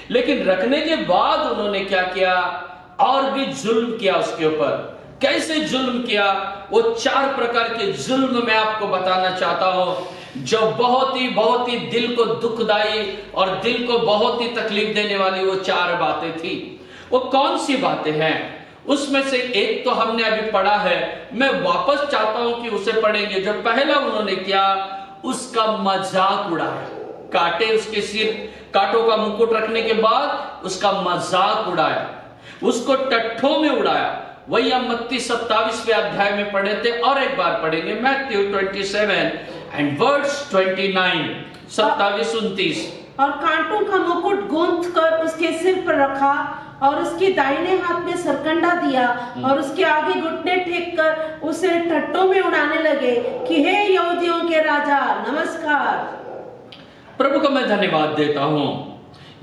Speaker 1: लेकिन रखने के बाद उन्होंने क्या किया, और भी जुल्म किया उसके ऊपर। कैसे जुल्म किया, वो 4 प्रकार के जुल्म मैं आपको बताना चाहता हूं, जो बहुत ही दिल को दुखदाई और दिल को बहुत ही तकलीफ देने वाली वो 4 बातें थी। वो कौन सी बातें हैं? उसमें से एक तो हमने अभी पढ़ा है, मैं वापस चाहता हूं कि उसे पढ़ेंगे। जो पहला उन्होंने किया, उसका मजाक उड़ाया। कांटे उसके सिर, कांटों का मुकुट रखने के बाद उसका मजाक उड़ाया, उसको टट्ठों में उड़ाया। वही हम मत्ती 27वें अध्याय में पढ़े थे, और एक बार पढ़ेंगे मैथ्यू 27 एंड वर्स 29, 27-29।
Speaker 3: और कांटों का मुकुट गूंथ कर उसके सिर पर रखा और उसके दाहिने हाथ में सरकंडा दिया और उसके आगे घुटने टेक कर उसे टट्टों में उड़ाने लगे कि हे यहूदियों के राजा, नमस्कार।
Speaker 1: प्रभु को मैं धन्यवाद देता हूं।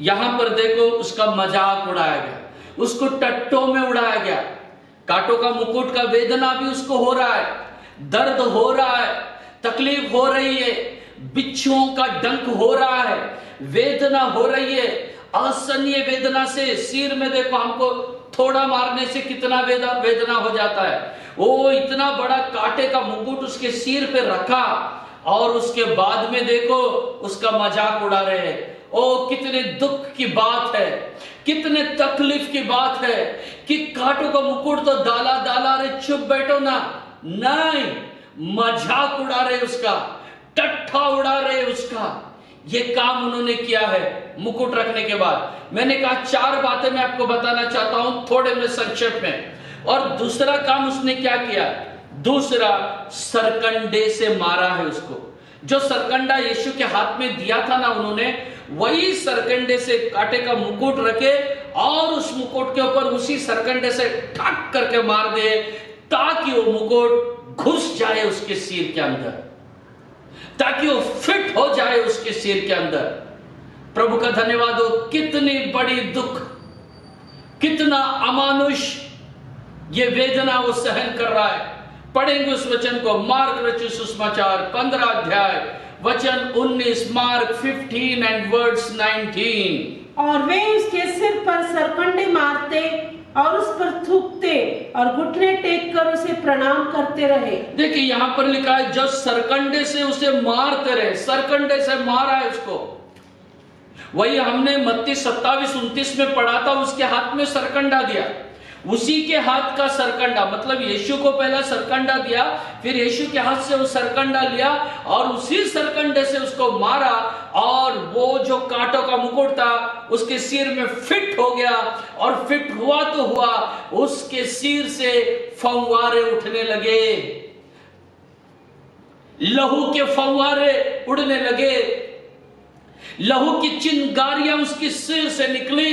Speaker 1: यहां पर देखो, उसका मजाक उड़ाया गया, उसको टट्टों में उड़ाया गया। कांटों का मुकुट का वेदना भी उसको हो रहा है, दर्द हो रहा है, तकलीफ हो रही है, बिच्छुओं का डंक हो रहा है, वेदना हो रही है, असहनीय वेदना से। सिर में देखो, हमको थोड़ा मारने से कितना वेदना हो जाता है। वो इतना बड़ा कांटे का मुकुट उसके सिर पे रखा, और उसके बाद में देखो उसका मजाक उड़ा रहे हैं। ओ, कितने दुख की बात है, कितने तकलीफ की बात है कि कांटों का मुकुट तो डाला, रे चुप बैठो ना। नहीं, मजाक उड़ा रहे उसका, टट्ठा उड़ा रहे उसका। ये काम उन्होंने किया है मुकुट रखने के बाद। मैंने कहा 4 बातें मैं आपको बताना चाहता हूं थोड़े में संक्षेप में। और दूसरा काम उसने क्या किया? दूसरा, सरकंडे से मारा है उसको। जो सरकंडा यीशु के हाथ में दिया था ना उन्होंने, वही सरकंडे से कांटे का मुकुट रखे और उस मुकुट के ऊपर उसी सरकंडे से ठक करके मार दे, ताकि वो मुकुट घुस जाए उसके सिर के अंदर, ताकि वो फिट हो जाए उसके सिर के अंदर। प्रभु का धन्यवाद हो। कितनी बड़ी दुख, कितना अमानुष ये वेदना वो सहन कर रहा है। पढ़ेंगे उस वचन को, मार्क रचित सुसमाचार 15 अध्याय वचन 19, मार्क 15 एंड वर्ड्स 19।
Speaker 3: और वे उसके सिर पर सरकंडे मारते और उस पर थूकते और घुटने टेक कर उसे प्रणाम करते रहे।
Speaker 1: देखिए यहां पर लिखा है, जो सरकंडे से उसे मारते रहे, सरकंडे से मारा है उसको। वही हमने मत्ती 27-29 में पढ़ा था, उसके हाथ में सरकंडा दिया। उसी के हाथ का सरकंडा, मतलब यीशु को पहला सरकंडा दिया, फिर यीशु के हाथ से वो सरकंडा लिया और उसी सरकंडे से उसको मारा, और वो जो कांटों का मुकुट था उसके सिर में फिट हो गया। और फिट हुआ तो हुआ, उसके सिर से फव्वारे उठने लगे, लहू के फव्वारे उड़ने लगे, लहू की चिंगारियां उसके सिर से निकली।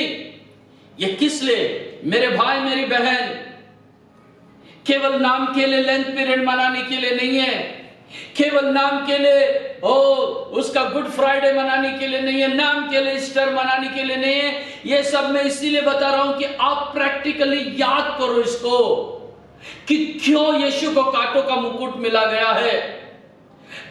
Speaker 1: ये किस लिए? मेरे भाई मेरी बहन, केवल नाम के लिए लेंथ पीरियड मनाने के लिए नहीं है, केवल नाम के लिए उसका गुड फ्राइडे मनाने के लिए नहीं है, नाम के लिए ईस्टर मनाने के लिए नहीं है। ये सब मैं इसीलिए बता रहा हूं कि आप प्रैक्टिकली याद करो इसको, कि क्यों यीशु को कांटों का मुकुट मिला गया है।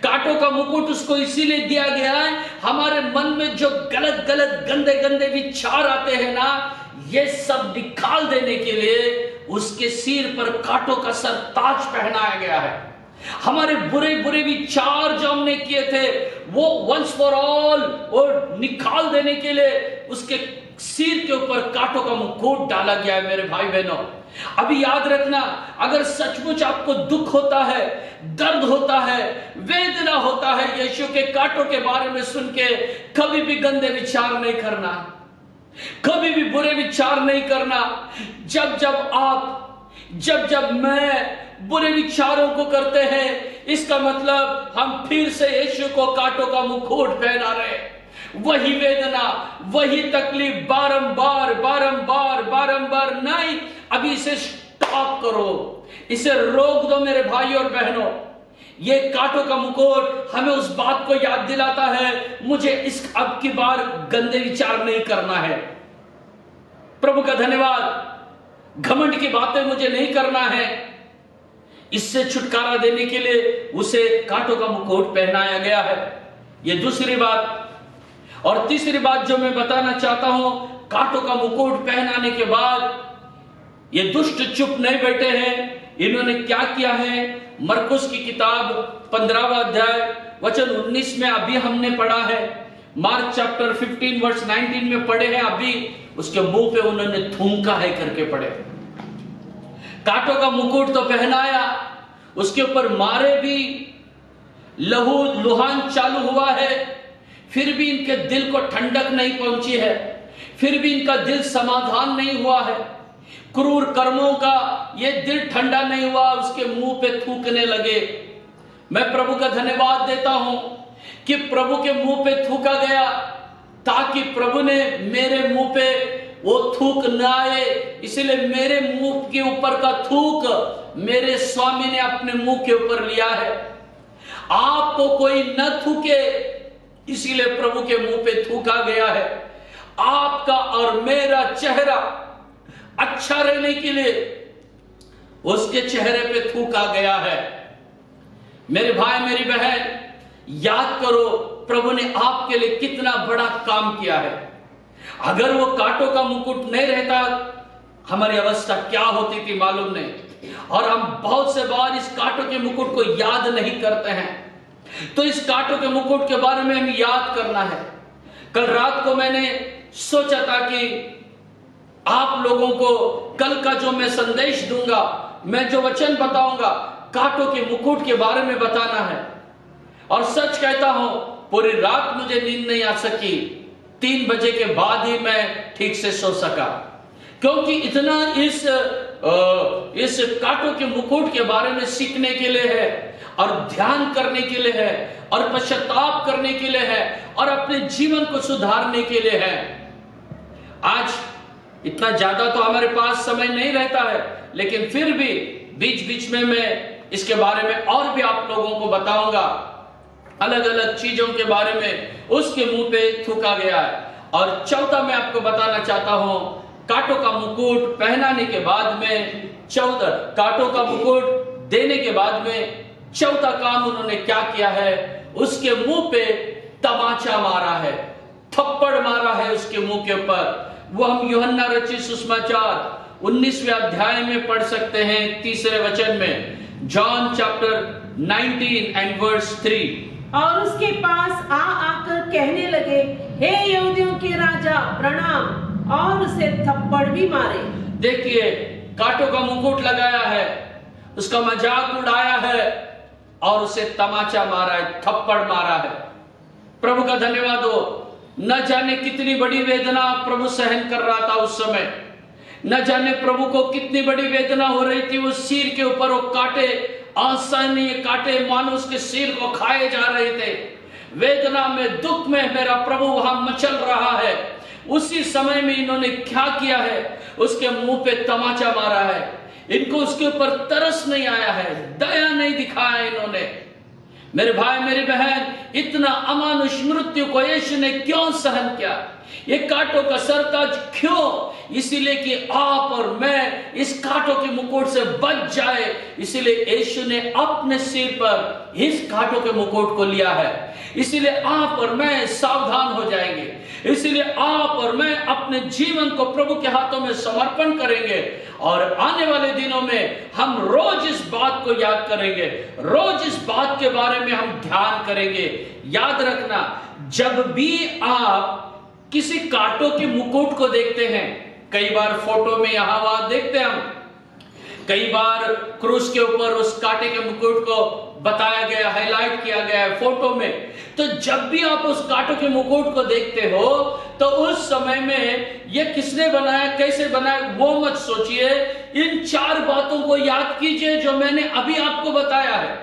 Speaker 1: कांटों का मुकुट उसको इसीलिए दिया गया है, हमारे मन में जो गलत गलत गंदे गंदे विचार आते हैं ना, ये सब निकाल देने के लिए उसके सिर पर कांटों का सरताज पहनाया गया है। हमारे बुरे बुरे विचार जो हमने किए थे, वो वंस फॉर ऑल वो निकाल देने के लिए उसके सिर के ऊपर कांटों का मुकुट डाला गया है। मेरे भाई बहनों, अभी याद रखना, अगर सचमुच आपको दुख होता है, दर्द होता है, वेदना होता है, यीशु के कांटों के बारे में सुन के कभी भी गंदे विचार नहीं करना, कभी भी बुरे विचार नहीं करना। जब मैं बुरे विचारों को करते हैं, इसका मतलब हम फिर से यीशु को कांटों का मुकुट पहना रहे। वही वेदना, वही तकलीफ, बारंबार बारंबार बारंबार नहीं। अभी इसे स्टॉप करो, इसे रोक दो मेरे भाई और बहनों। ये कांटों का मुकुट हमें उस बात को याद दिलाता है, मुझे इस अब की बार गंदे विचार नहीं करना है। प्रभु का धन्यवाद, घमंड की बातें मुझे नहीं करना है। इससे छुटकारा देने के लिए उसे कांटों का मुकुट पहनाया गया है। ये दूसरी बात। और तीसरी बात जो मैं बताना चाहता हूं, कांटों का मुकुट पहनाने के बाद ये दुष्ट चुप नहीं बैठे हैं। इन्होंने क्या किया है? मरकुस की किताब 15वां अध्याय वचन 19 में अभी हमने पढ़ा है, मार्क चैप्टर 15 वर्स 19 में पढ़े हैं, अभी उसके मुंह पे उन्होंने थूका है करके पढ़े। कांटों का मुकुट तो पहनाया, उसके ऊपर मारे भी, लहू लुहान चालू हुआ है, फिर भी इनके दिल को ठंडक नहीं पहुंची है, फिर भी इनका दिल समाधान नहीं हुआ है। क्रूर कर्मों का ये दिल ठंडा नहीं हुआ, उसके मुंह पे थूकने लगे। मैं प्रभु का धन्यवाद देता हूं कि प्रभु के मुंह पे थूका गया, ताकि प्रभु ने मेरे मुंह पे वो थूक न आए। इसलिए मेरे मुंह के ऊपर का थूक मेरे स्वामी ने अपने मुंह के ऊपर लिया है। आपको कोई न थूके, इसीलिए प्रभु के मुंह पे थूका गया है। आपका और मेरा चेहरा अच्छा रहने के लिए उसके चेहरे पे थूका गया है। मेरे भाई मेरी बहन, याद करो प्रभु ने आपके लिए कितना बड़ा काम किया है। अगर वो कांटों का मुकुट नहीं रहता, हमारी अवस्था क्या होती थी मालूम नहीं। और हम बहुत से बार इस कांटों के मुकुट को याद नहीं करते हैं। तो इस कांटों के मुकुट के बारे में हमें याद करना है। कल रात को मैंने सोचा था कि आप लोगों को कल का जो मैं संदेश दूंगा, मैं जो वचन बताऊंगा, कांटों के मुकुट के बारे में बताना है। और सच कहता हूं, पूरी रात मुझे नींद नहीं आ सकी। 3 बजे के बाद ही मैं ठीक से सो सका, क्योंकि इतना इस कांटों के मुकुट के बारे में सीखने के लिए है, और ध्यान करने के लिए है, और पश्चाताप करने के लिए है, और अपने जीवन को सुधारने के लिए है। आज इतना ज्यादा तो हमारे पास समय नहीं रहता है, लेकिन फिर भी बीच बीच में मैं इसके बारे में और भी आप लोगों को बताऊंगा, अलग अलग चीजों के बारे में। उसके मुंह पे थूका गया है। और चौथा मैं आपको बताना चाहता हूं, कांटों का मुकुट पहनाने के बाद में कांटों का मुकुट देने के बाद में चौथा काम उन्होंने क्या किया है? उसके मुंह पे तमाचा मारा है, थप्पड़ मारा है उसके मुंह के ऊपर। वो हम यूहन्ना रचित सुसमाचार 19वें अध्याय में पढ़ सकते हैं, 3 वचन में, जॉन चैप्टर 19 एंड वर्स 3।
Speaker 3: और उसके पास आकर कहने लगे, हे यहूदियों के राजा प्रणाम, और उसे थप्पड़ भी मारे।
Speaker 1: देखिए, कांटों का मुकुट लगाया है, उसका मजाक उड़ाया है, और उसे तमाचा मारा है, थप्पड़ मारा है। प्रभु का धन्यवाद हो। न जाने कितनी बड़ी वेदना प्रभु सहन कर रहा था उस समय। न जाने प्रभु को कितनी बड़ी वेदना हो रही थी। वो सिर के ऊपर वो कांटे, असहनीय कांटे मानो उसके सिर को खाए जा रहे थे। वेदना में, दुख में मेरा प्रभु वहां मचल रहा है। उसी समय में इन्होंने क्या किया है? उसके मुंह पे तमाचा मारा है। इनको उसके ऊपर तरस नहीं आया है, दया नहीं दिखाया इन्होंने। मेरे भाई मेरी बहन, इतना अमानुष मृत्यु को यीशु ने क्यों सहन किया? ये कांटों का सरताज क्यों? इसीलिए कि आप और मैं इस कांटों के मुकुट से बच जाए। इसीलिए यीशु ने अपने सिर पर इस कांटों के मुकुट को लिया है। इसीलिए आप और मैं सावधान हो जाएंगे। इसीलिए आप और मैं अपने जीवन को प्रभु के हाथों में समर्पण करेंगे, और आने वाले दिनों में हम रोज इस बात को याद करेंगे, रोज इस बात के बारे में हम ध्यान करेंगे। याद रखना, जब भी आप किसी कांटों के मुकुट को देखते हैं, कई बार फोटो में यहां वहां देखते हैं हम, कई बार क्रूस के ऊपर उस कांटे के मुकुट को बताया गया, हाईलाइट किया गया है फोटो में। तो जब भी आप उस कांटों के मुकुट को देखते हो, तो उस समय में ये किसने बनाया, कैसे बनाया, वो मत सोचिए। इन 4 बातों को याद कीजिए जो मैंने अभी आपको बताया है।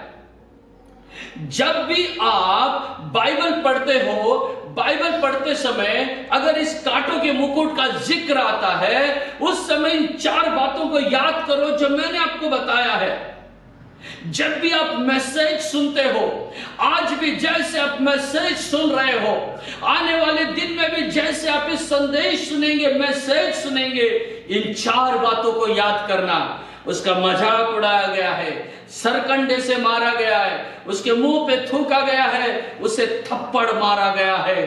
Speaker 1: जब भी आप बाइबल पढ़ते हो, बाइबल पढ़ते समय अगर इस कांटों के मुकुट का जिक्र आता है, उस समय इन 4 बातों को याद करो जो मैंने आपको बताया है। जब भी आप मैसेज सुनते हो, आज भी जैसे आप मैसेज सुन रहे हो, आने वाले दिन में भी जैसे आप इस संदेश सुनेंगे, मैसेज सुनेंगे, इन 4 बातों को याद करना। उसका मजाक उड़ाया गया है, सरकंडे से मारा गया है, उसके मुंह पे थूका गया है, उसे थप्पड़ मारा गया है।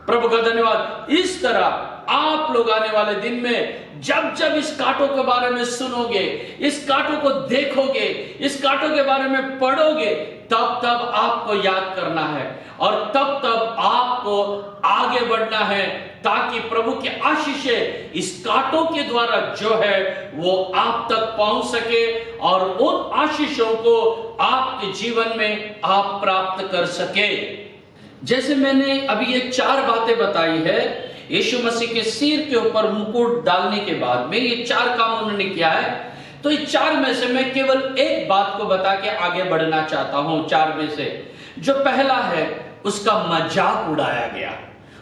Speaker 1: प्रभु का धन्यवाद। इस तरह आप लोग आने वाले दिन में जब जब इस कांटों के बारे में सुनोगे, इस कांटों को देखोगे, इस कांटों के बारे में पढ़ोगे, तब तब आपको याद करना है और तब तब आपको आगे बढ़ना है, ताकि प्रभु की आशीषें इस कांटों के द्वारा जो है वो आप तक पहुंच सके और उन आशीषों को आपके जीवन में आप प्राप्त कर सके। जैसे मैंने अभी ये 4 बातें बताई है, यीशु मसीह के सिर के ऊपर मुकुट डालने के बाद में ये 4 काम उन्होंने किया है। तो इस 4 में से मैं केवल एक बात को बता के आगे बढ़ना चाहता हूं। 4 में से जो पहला है, उसका मजाक उड़ाया गया।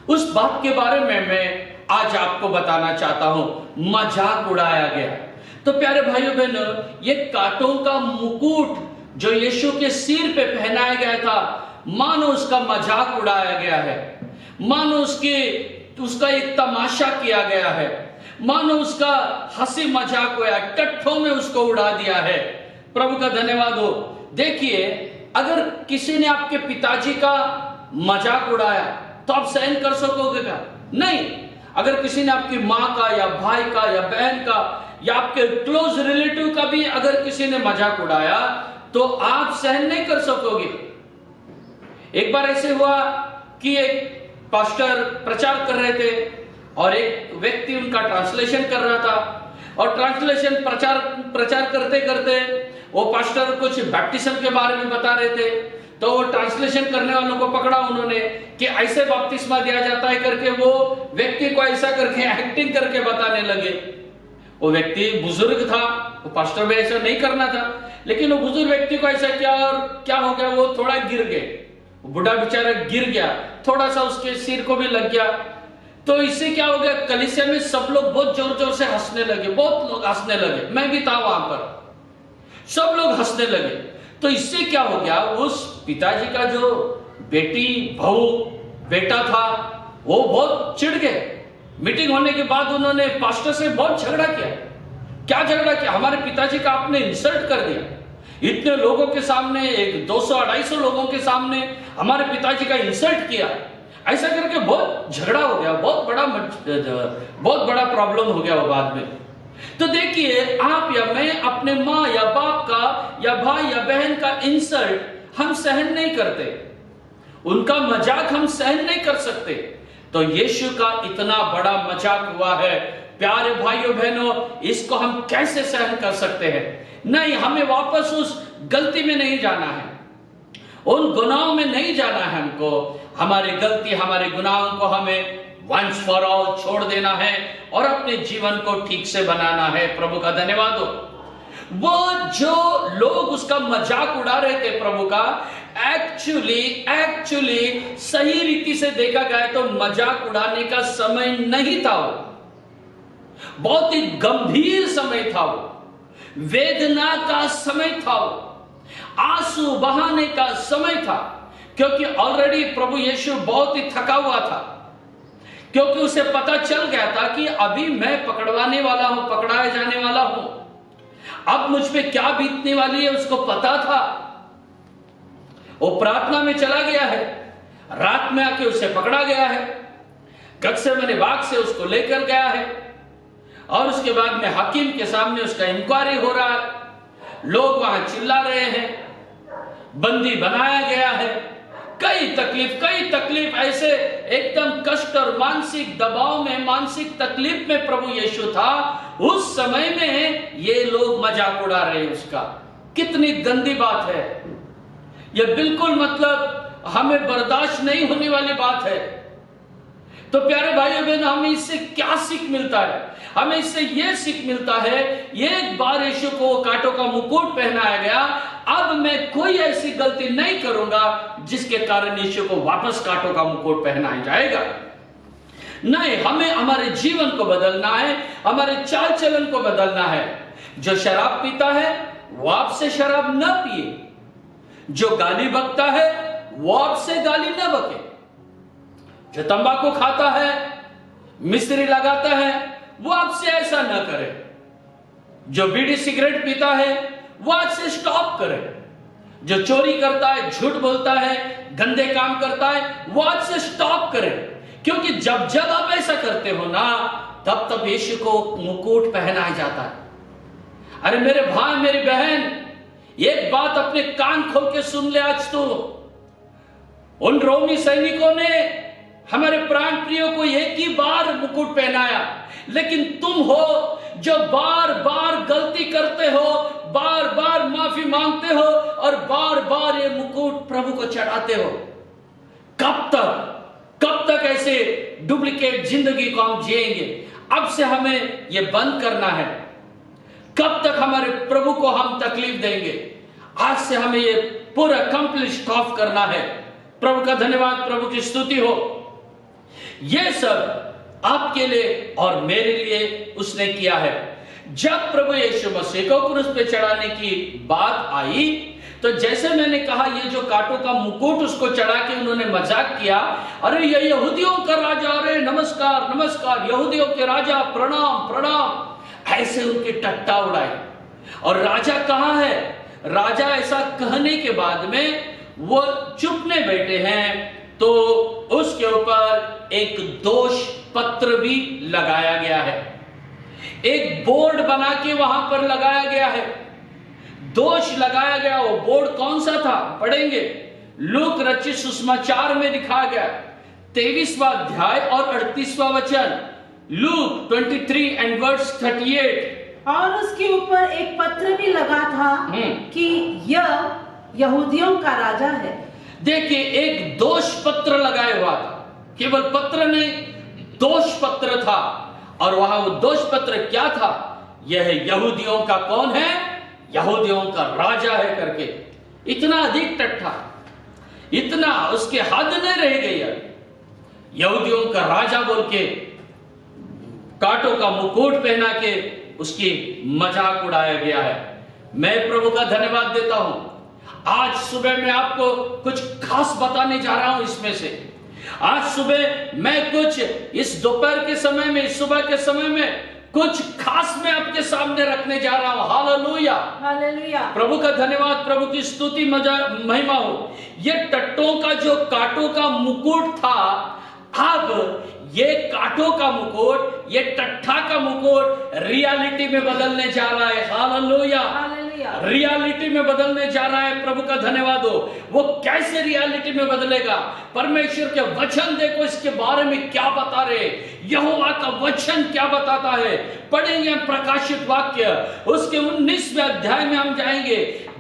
Speaker 1: उस बात के बारे में मैं आज आपको बताना चाहता हूं, मजाक उड़ाया गया। तो प्यारे भाइयों बहनों, ये कांटों का मुकुट जो यीशु के सिर पे पहनाया गया था, मानो उसका मजाक उड़ाया गया है, मानो उसका एक तमाशा किया गया है, मानो उसका हंसी मजाक हुआ, टट्ठों में उसको उड़ा दिया है। प्रभु का धन्यवाद हो। देखिए, अगर किसी ने आपके पिताजी का मजाक उड़ाया तो आप सहन कर सकोगे क्या? नहीं। अगर किसी ने आपकी माँ का या भाई का या बहन का या आपके क्लोज रिलेटिव का भी अगर किसी ने मजाक उड़ाया तो आप सहन नहीं कर सकोगे। एक बार ऐसे हुआ कि एक पास्टर प्रचार कर रहे थे और एक व्यक्ति उनका ट्रांसलेशन कर रहा था, और ट्रांसलेशन प्रचार करते करते वो पास्टर कुछ बैप्टिज्म के बारे में बता रहे थे। तो वो ट्रांसलेशन करने वालों को पकड़ा उन्होंने कि ऐसे बपतिस्मा दिया जाता है करके, वो व्यक्ति को ऐसा करके एक्टिंग करके बताने लगे। वो व्यक्ति बुजुर्ग था, वो पास्टर में ऐसा नहीं करना था, लेकिन वो बुजुर्ग व्यक्ति को ऐसा किया और क्या हो गया, वो थोड़ा गिर गए। बुढ़ा बेचारा गिर गया, थोड़ा सा उसके सिर को भी लग गया। तो इससे क्या हो गया, कलीसिया में सब लोग बहुत जोर जोर से हंसने लगे, बहुत लोग हंसने लगे, मैं भी था वहां पर, सब लोग हंसने लगे। तो इससे क्या हो गया, उस पिताजी का जो बेटा था वो बहुत चिढ़ गए। मीटिंग होने के बाद उन्होंने पास्टर से बहुत झगड़ा किया। क्या झगड़ा किया? हमारे पिताजी का आपने इंसल्ट कर दिया, इतने लोगों के सामने, एक 200-250 लोगों के सामने हमारे पिताजी का इंसल्ट किया। ऐसा करके बहुत झगड़ा हो गया, बहुत बड़ा प्रॉब्लम हो गया वो बाद में। तो देखिए, आप या मैं अपने माँ या बाप का या भाई या बहन का इंसल्ट हम सहन नहीं करते, उनका मजाक हम सहन नहीं कर सकते। तो यीशु का इतना बड़ा मजाक हुआ है, प्यारे भाइयों बहनों, इसको हम कैसे सहन कर सकते हैं? नहीं, हमें वापस उस गलती में नहीं जाना है, उन गुनाहों में नहीं जाना है। हमको हमारी गलती, हमारे गुनाहों को हमें वंस फॉर ऑल छोड़ देना है और अपने जीवन को ठीक से बनाना है। प्रभु का धन्यवाद हो। वो जो लोग उसका मजाक उड़ा रहे थे प्रभु का, एक्चुअली सही रीति से देखा गया तो मजाक उड़ाने का समय नहीं था। वो बहुत ही गंभीर समय था, वो वेदना का समय था, वो आंसू बहाने का समय था, क्योंकि ऑलरेडी प्रभु यीशु बहुत ही थका हुआ था, क्योंकि उसे पता चल गया था कि अभी मैं पकड़वाने वाला हूं, पकड़ाए जाने वाला हूं, अब मुझ पे क्या बीतने वाली है उसको पता था। वो प्रार्थना में चला गया है, रात में आके उसे पकड़ा गया है, गत्सेमने बाग से उसको लेकर गया है और उसके बाद में हकीम के सामने उसका इंक्वायरी हो रहा है, लोग वहां चिल्ला रहे हैं, बंदी बनाया गया है, कई तकलीफ ऐसे एकदम कष्ट और मानसिक दबाव में, मानसिक तकलीफ में प्रभु यीशु था। उस समय में ये लोग मजाक उड़ा रहे हैं उसका। कितनी गंदी बात है यह, बिल्कुल मतलब हमें बर्दाश्त नहीं होने वाली बात है। तो प्यारे भाइयों बहनों, हमें इससे क्या सीख मिलता है? हमें इससे यह सीख मिलता है, एक बार यीशु को कांटों का मुकुट पहनाया गया, अब मैं कोई ऐसी गलती नहीं करूंगा जिसके कारण यीशु को वापस कांटों का मुकुट पहनाया जाएगा। नहीं, हमें हमारे जीवन को बदलना है, हमारे चाल चलन को बदलना है। जो शराब पीता है वो आपसे शराब न पिए, जो गाली बकता है वो आपसे गाली न बके, जो तंबाकू खाता है, मिश्री लगाता है, वो आपसे ऐसा न करे, जो बीड़ी सिगरेट पीता है वो आज से स्टॉप करे, जो चोरी करता है, झूठ बोलता है, गंदे काम करता है, वो आज से स्टॉप करे, क्योंकि जब जब आप ऐसा करते हो ना, तब तब यीशु को मुकुट पहनाया जाता है। अरे मेरे भाई मेरी बहन, एक बात अपने कान खोल के सुन ले आज तो। उन रोमी सैनिकों ने हमारे प्राण प्रियो को एक ही बार मुकुट पहनाया, लेकिन तुम हो जो बार बार गलती करते हो, बार बार माफी मांगते हो और बार बार ये मुकुट प्रभु को चढ़ाते हो। कब तक ऐसे डुप्लीकेट जिंदगी को हम जिएंगे? अब से हमें ये बंद करना है। कब तक हमारे प्रभु को हम तकलीफ देंगे? आज से हमें ये पूरा कंप्लीट स्टॉप करना है। प्रभु का धन्यवाद, प्रभु की स्तुति हो। ये सब आपके लिए और मेरे लिए उसने किया है। जब प्रभु यीशु मसीह को क्रूस पे चढ़ाने की बात आई, तो जैसे मैंने कहा, ये जो कांटों का मुकुट उसको चढ़ा के उन्होंने मजाक किया, अरे ये यहूदियों का राजा, अरे नमस्कार नमस्कार, यहूदियों के राजा, प्रणाम प्रणाम, ऐसे उनकी टट्टा उड़ाई। और राजा कहां है? राजा ऐसा कहने के बाद में वो चुपने बैठे हैं, तो उसके ऊपर एक दोष पत्र भी लगाया गया है, एक बोर्ड बना के वहां पर लगाया गया है, दोष लगाया गया। वो बोर्ड कौन सा था? पढ़ेंगे। लूक रचित सुसमाचार में दिखाया गया 23वां अध्याय और 38वां वचन, लूक 23 and verse 38।
Speaker 3: और उसके ऊपर एक पत्र भी लगा था कि यह यहूदियों का राजा है।
Speaker 1: देखिए, एक दोष पत्र लगाया हुआ था, केवल पत्र नहीं, दोष पत्र था। और वहां वो दोष पत्र क्या था? यह यहूदियों का कौन है? यहूदियों का राजा है करके। इतना अधिक टट्ठा, इतना उसके हद नहीं रह गई। यहूदियों का राजा बोल के कांटों का मुकुट पहना के उसकी मजाक उड़ाया गया है। मैं प्रभु का धन्यवाद देता हूं। आज सुबह मैं आपको कुछ खास बताने जा रहा हूं। इसमें से आज सुबह मैं कुछ, इस दोपहर के समय में, इस सुबह के समय में कुछ खास मैं आपके सामने रखने जा रहा हूं। Hallelujah,
Speaker 3: hallelujah.
Speaker 1: प्रभु का धन्यवाद, प्रभु की स्तुति महिमा हो। ये टट्टों का जो कांटों का मुकुट था, अब ये कांटों का मुकुट, ये टट्ठा का मुकुट रियलिटी में बदलने जा रहा है। हालेलुया, रियलिटी में बदलने जा रहा है। प्रभु का धन्यवाद हो। वो कैसे रियलिटी में बदलेगा? परमेश्वर के वचन देखो इसके बारे में क्या बता रहे, यहोवा का वचन क्या बताता है। पढ़ेंगे प्रकाशित वाक्य, उसके 19वें अध्याय में हम जाएंगे।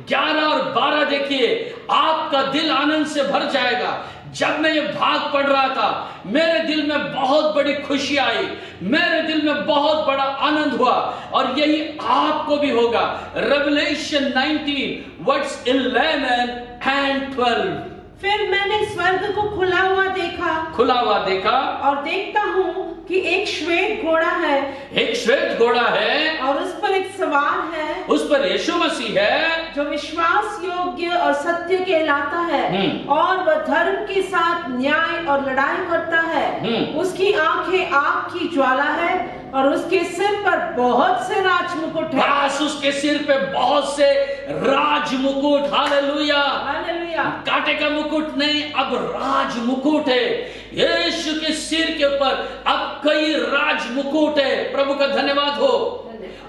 Speaker 1: 11 और 12 देखिए, आपका दिल आनंद से भर जाएगा। जब मैं ये भाग पढ़ रहा था, मेरे दिल में बहुत बड़ी खुशी आई, मेरे दिल में बहुत बड़ा आनंद हुआ, और यही आपको भी होगा। Revelation 19 verse 11 and 12।
Speaker 3: फिर मैंने स्वर्ग को खुला हुआ देखा और देखता हूँ कि एक श्वेत घोड़ा है,
Speaker 1: एक श्वेत घोड़ा है,
Speaker 3: और उस पर एक सवार है,
Speaker 1: उस पर यीशु मसीह है,
Speaker 3: जो विश्वास योग्य और सत्य कहलाता है, और वह धर्म के साथ न्याय और लड़ाई करता है। उसकी आंखें आग की ज्वाला है, और उसके सिर पर बहुत से राज मुकुट है।
Speaker 1: बस उसके सिर पे बहुत से राज मुकुट। Hallelujah,
Speaker 3: hallelujah.
Speaker 1: कांटे का मुकुट नहीं, अब राज मुकुट है। यीशु के सिर के ऊपर अब कई राज मुकुट है। प्रभु का धन्यवाद हो।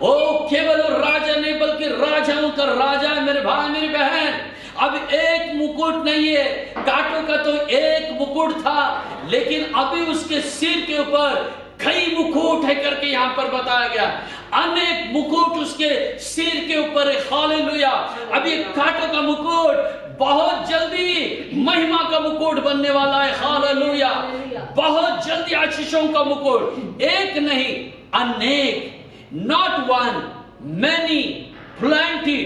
Speaker 1: ओ केवल राजा नहीं, बल्कि राजाओं का राजा है। मेरे भाई मेरी बहन, अब एक मुकुट नहीं है। कांटों का तो एक मुकुट था, लेकिन अभी उसके सिर के ऊपर कई मुकुट है करके यहां पर बताया गया। अनेक मुकुट उसके सिर के ऊपर है। हालेलुया। अब ये कांटों का मुकुट बहुत जल्दी महिमा का मुकुट बनने वाला है। हालेलुया। बहुत जल्दी आशीषों का मुकुट, एक नहीं अनेक, नॉट वन, मैनी, प्लेंटी,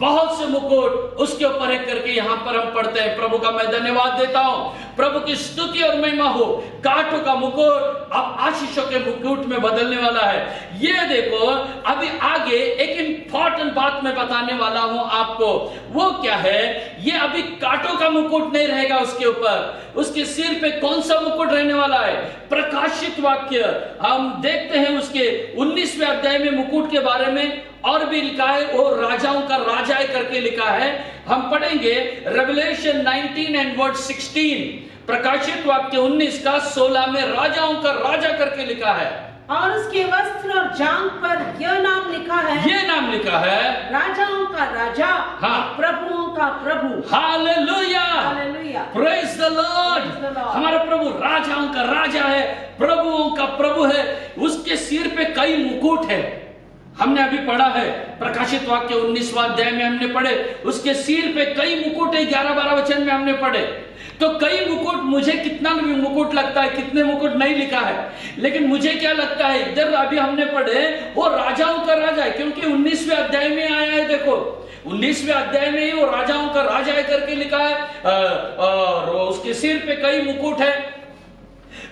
Speaker 1: बहुत से मुकुट उसके ऊपर एक करके यहां पर हम पढ़ते हैं। प्रभु का मैं धन्यवाद देता हूं। प्रभु की स्तुति और महिमा हो। कांटों का मुकुट अब आशीषों के मुकुट में बदलने वाला है। ये देखो, अभी आगे एक इंपॉर्टेंट बात मैं बताने वाला हूं आपको। वो क्या है? ये अभी कांटों का मुकुट नहीं रहेगा उसके ऊपर। उसके सिर पे कौन सा मुकुट रहने वाला है? प्रकाशित वाक्य हम देखते हैं, उसके 19वें अध्याय में मुकुट के बारे में और भी लिखा है। वो राजाओं का राजा है करके लिखा है। हम पढ़ेंगे रेवलेशन 19 and verse 16। प्रकाशित वाक्य 19 का 16 में राजाओं का राजा करके लिखा है।
Speaker 3: और उसके वस्त्र और जांघ पर यह नाम लिखा है,
Speaker 1: ये नाम लिखा है,
Speaker 3: राजाओं का राजा,
Speaker 1: हाँ।
Speaker 3: प्रभुओं का प्रभु।
Speaker 1: Hallelujah,
Speaker 3: hallelujah,
Speaker 1: praise the Lord.
Speaker 3: Praise the Lord।
Speaker 1: हमारा प्रभु राजाओं का राजा है, प्रभुओं का प्रभु है। उसके सिर पे कई मुकुट है। हमने अभी पढ़ा है प्रकाशित वाक्य 19वां अध्याय में हमने पढ़े, उसके सिर पे कई मुकुट है। 11-12 वचन में हमने पढ़े। तो कई मुकुट, मुझे कितना भी मुकुट लगता है, कितने मुकुट नहीं लिखा है, लेकिन मुझे क्या लगता है, इधर अभी हमने पढ़े वो राजाओं का राजा है, क्योंकि 19वें अध्याय में आया है। देखो 19वें अध्याय में ही वो राजाओं का राजा है करके लिखा है, और उसके सिर पे कई मुकुट है।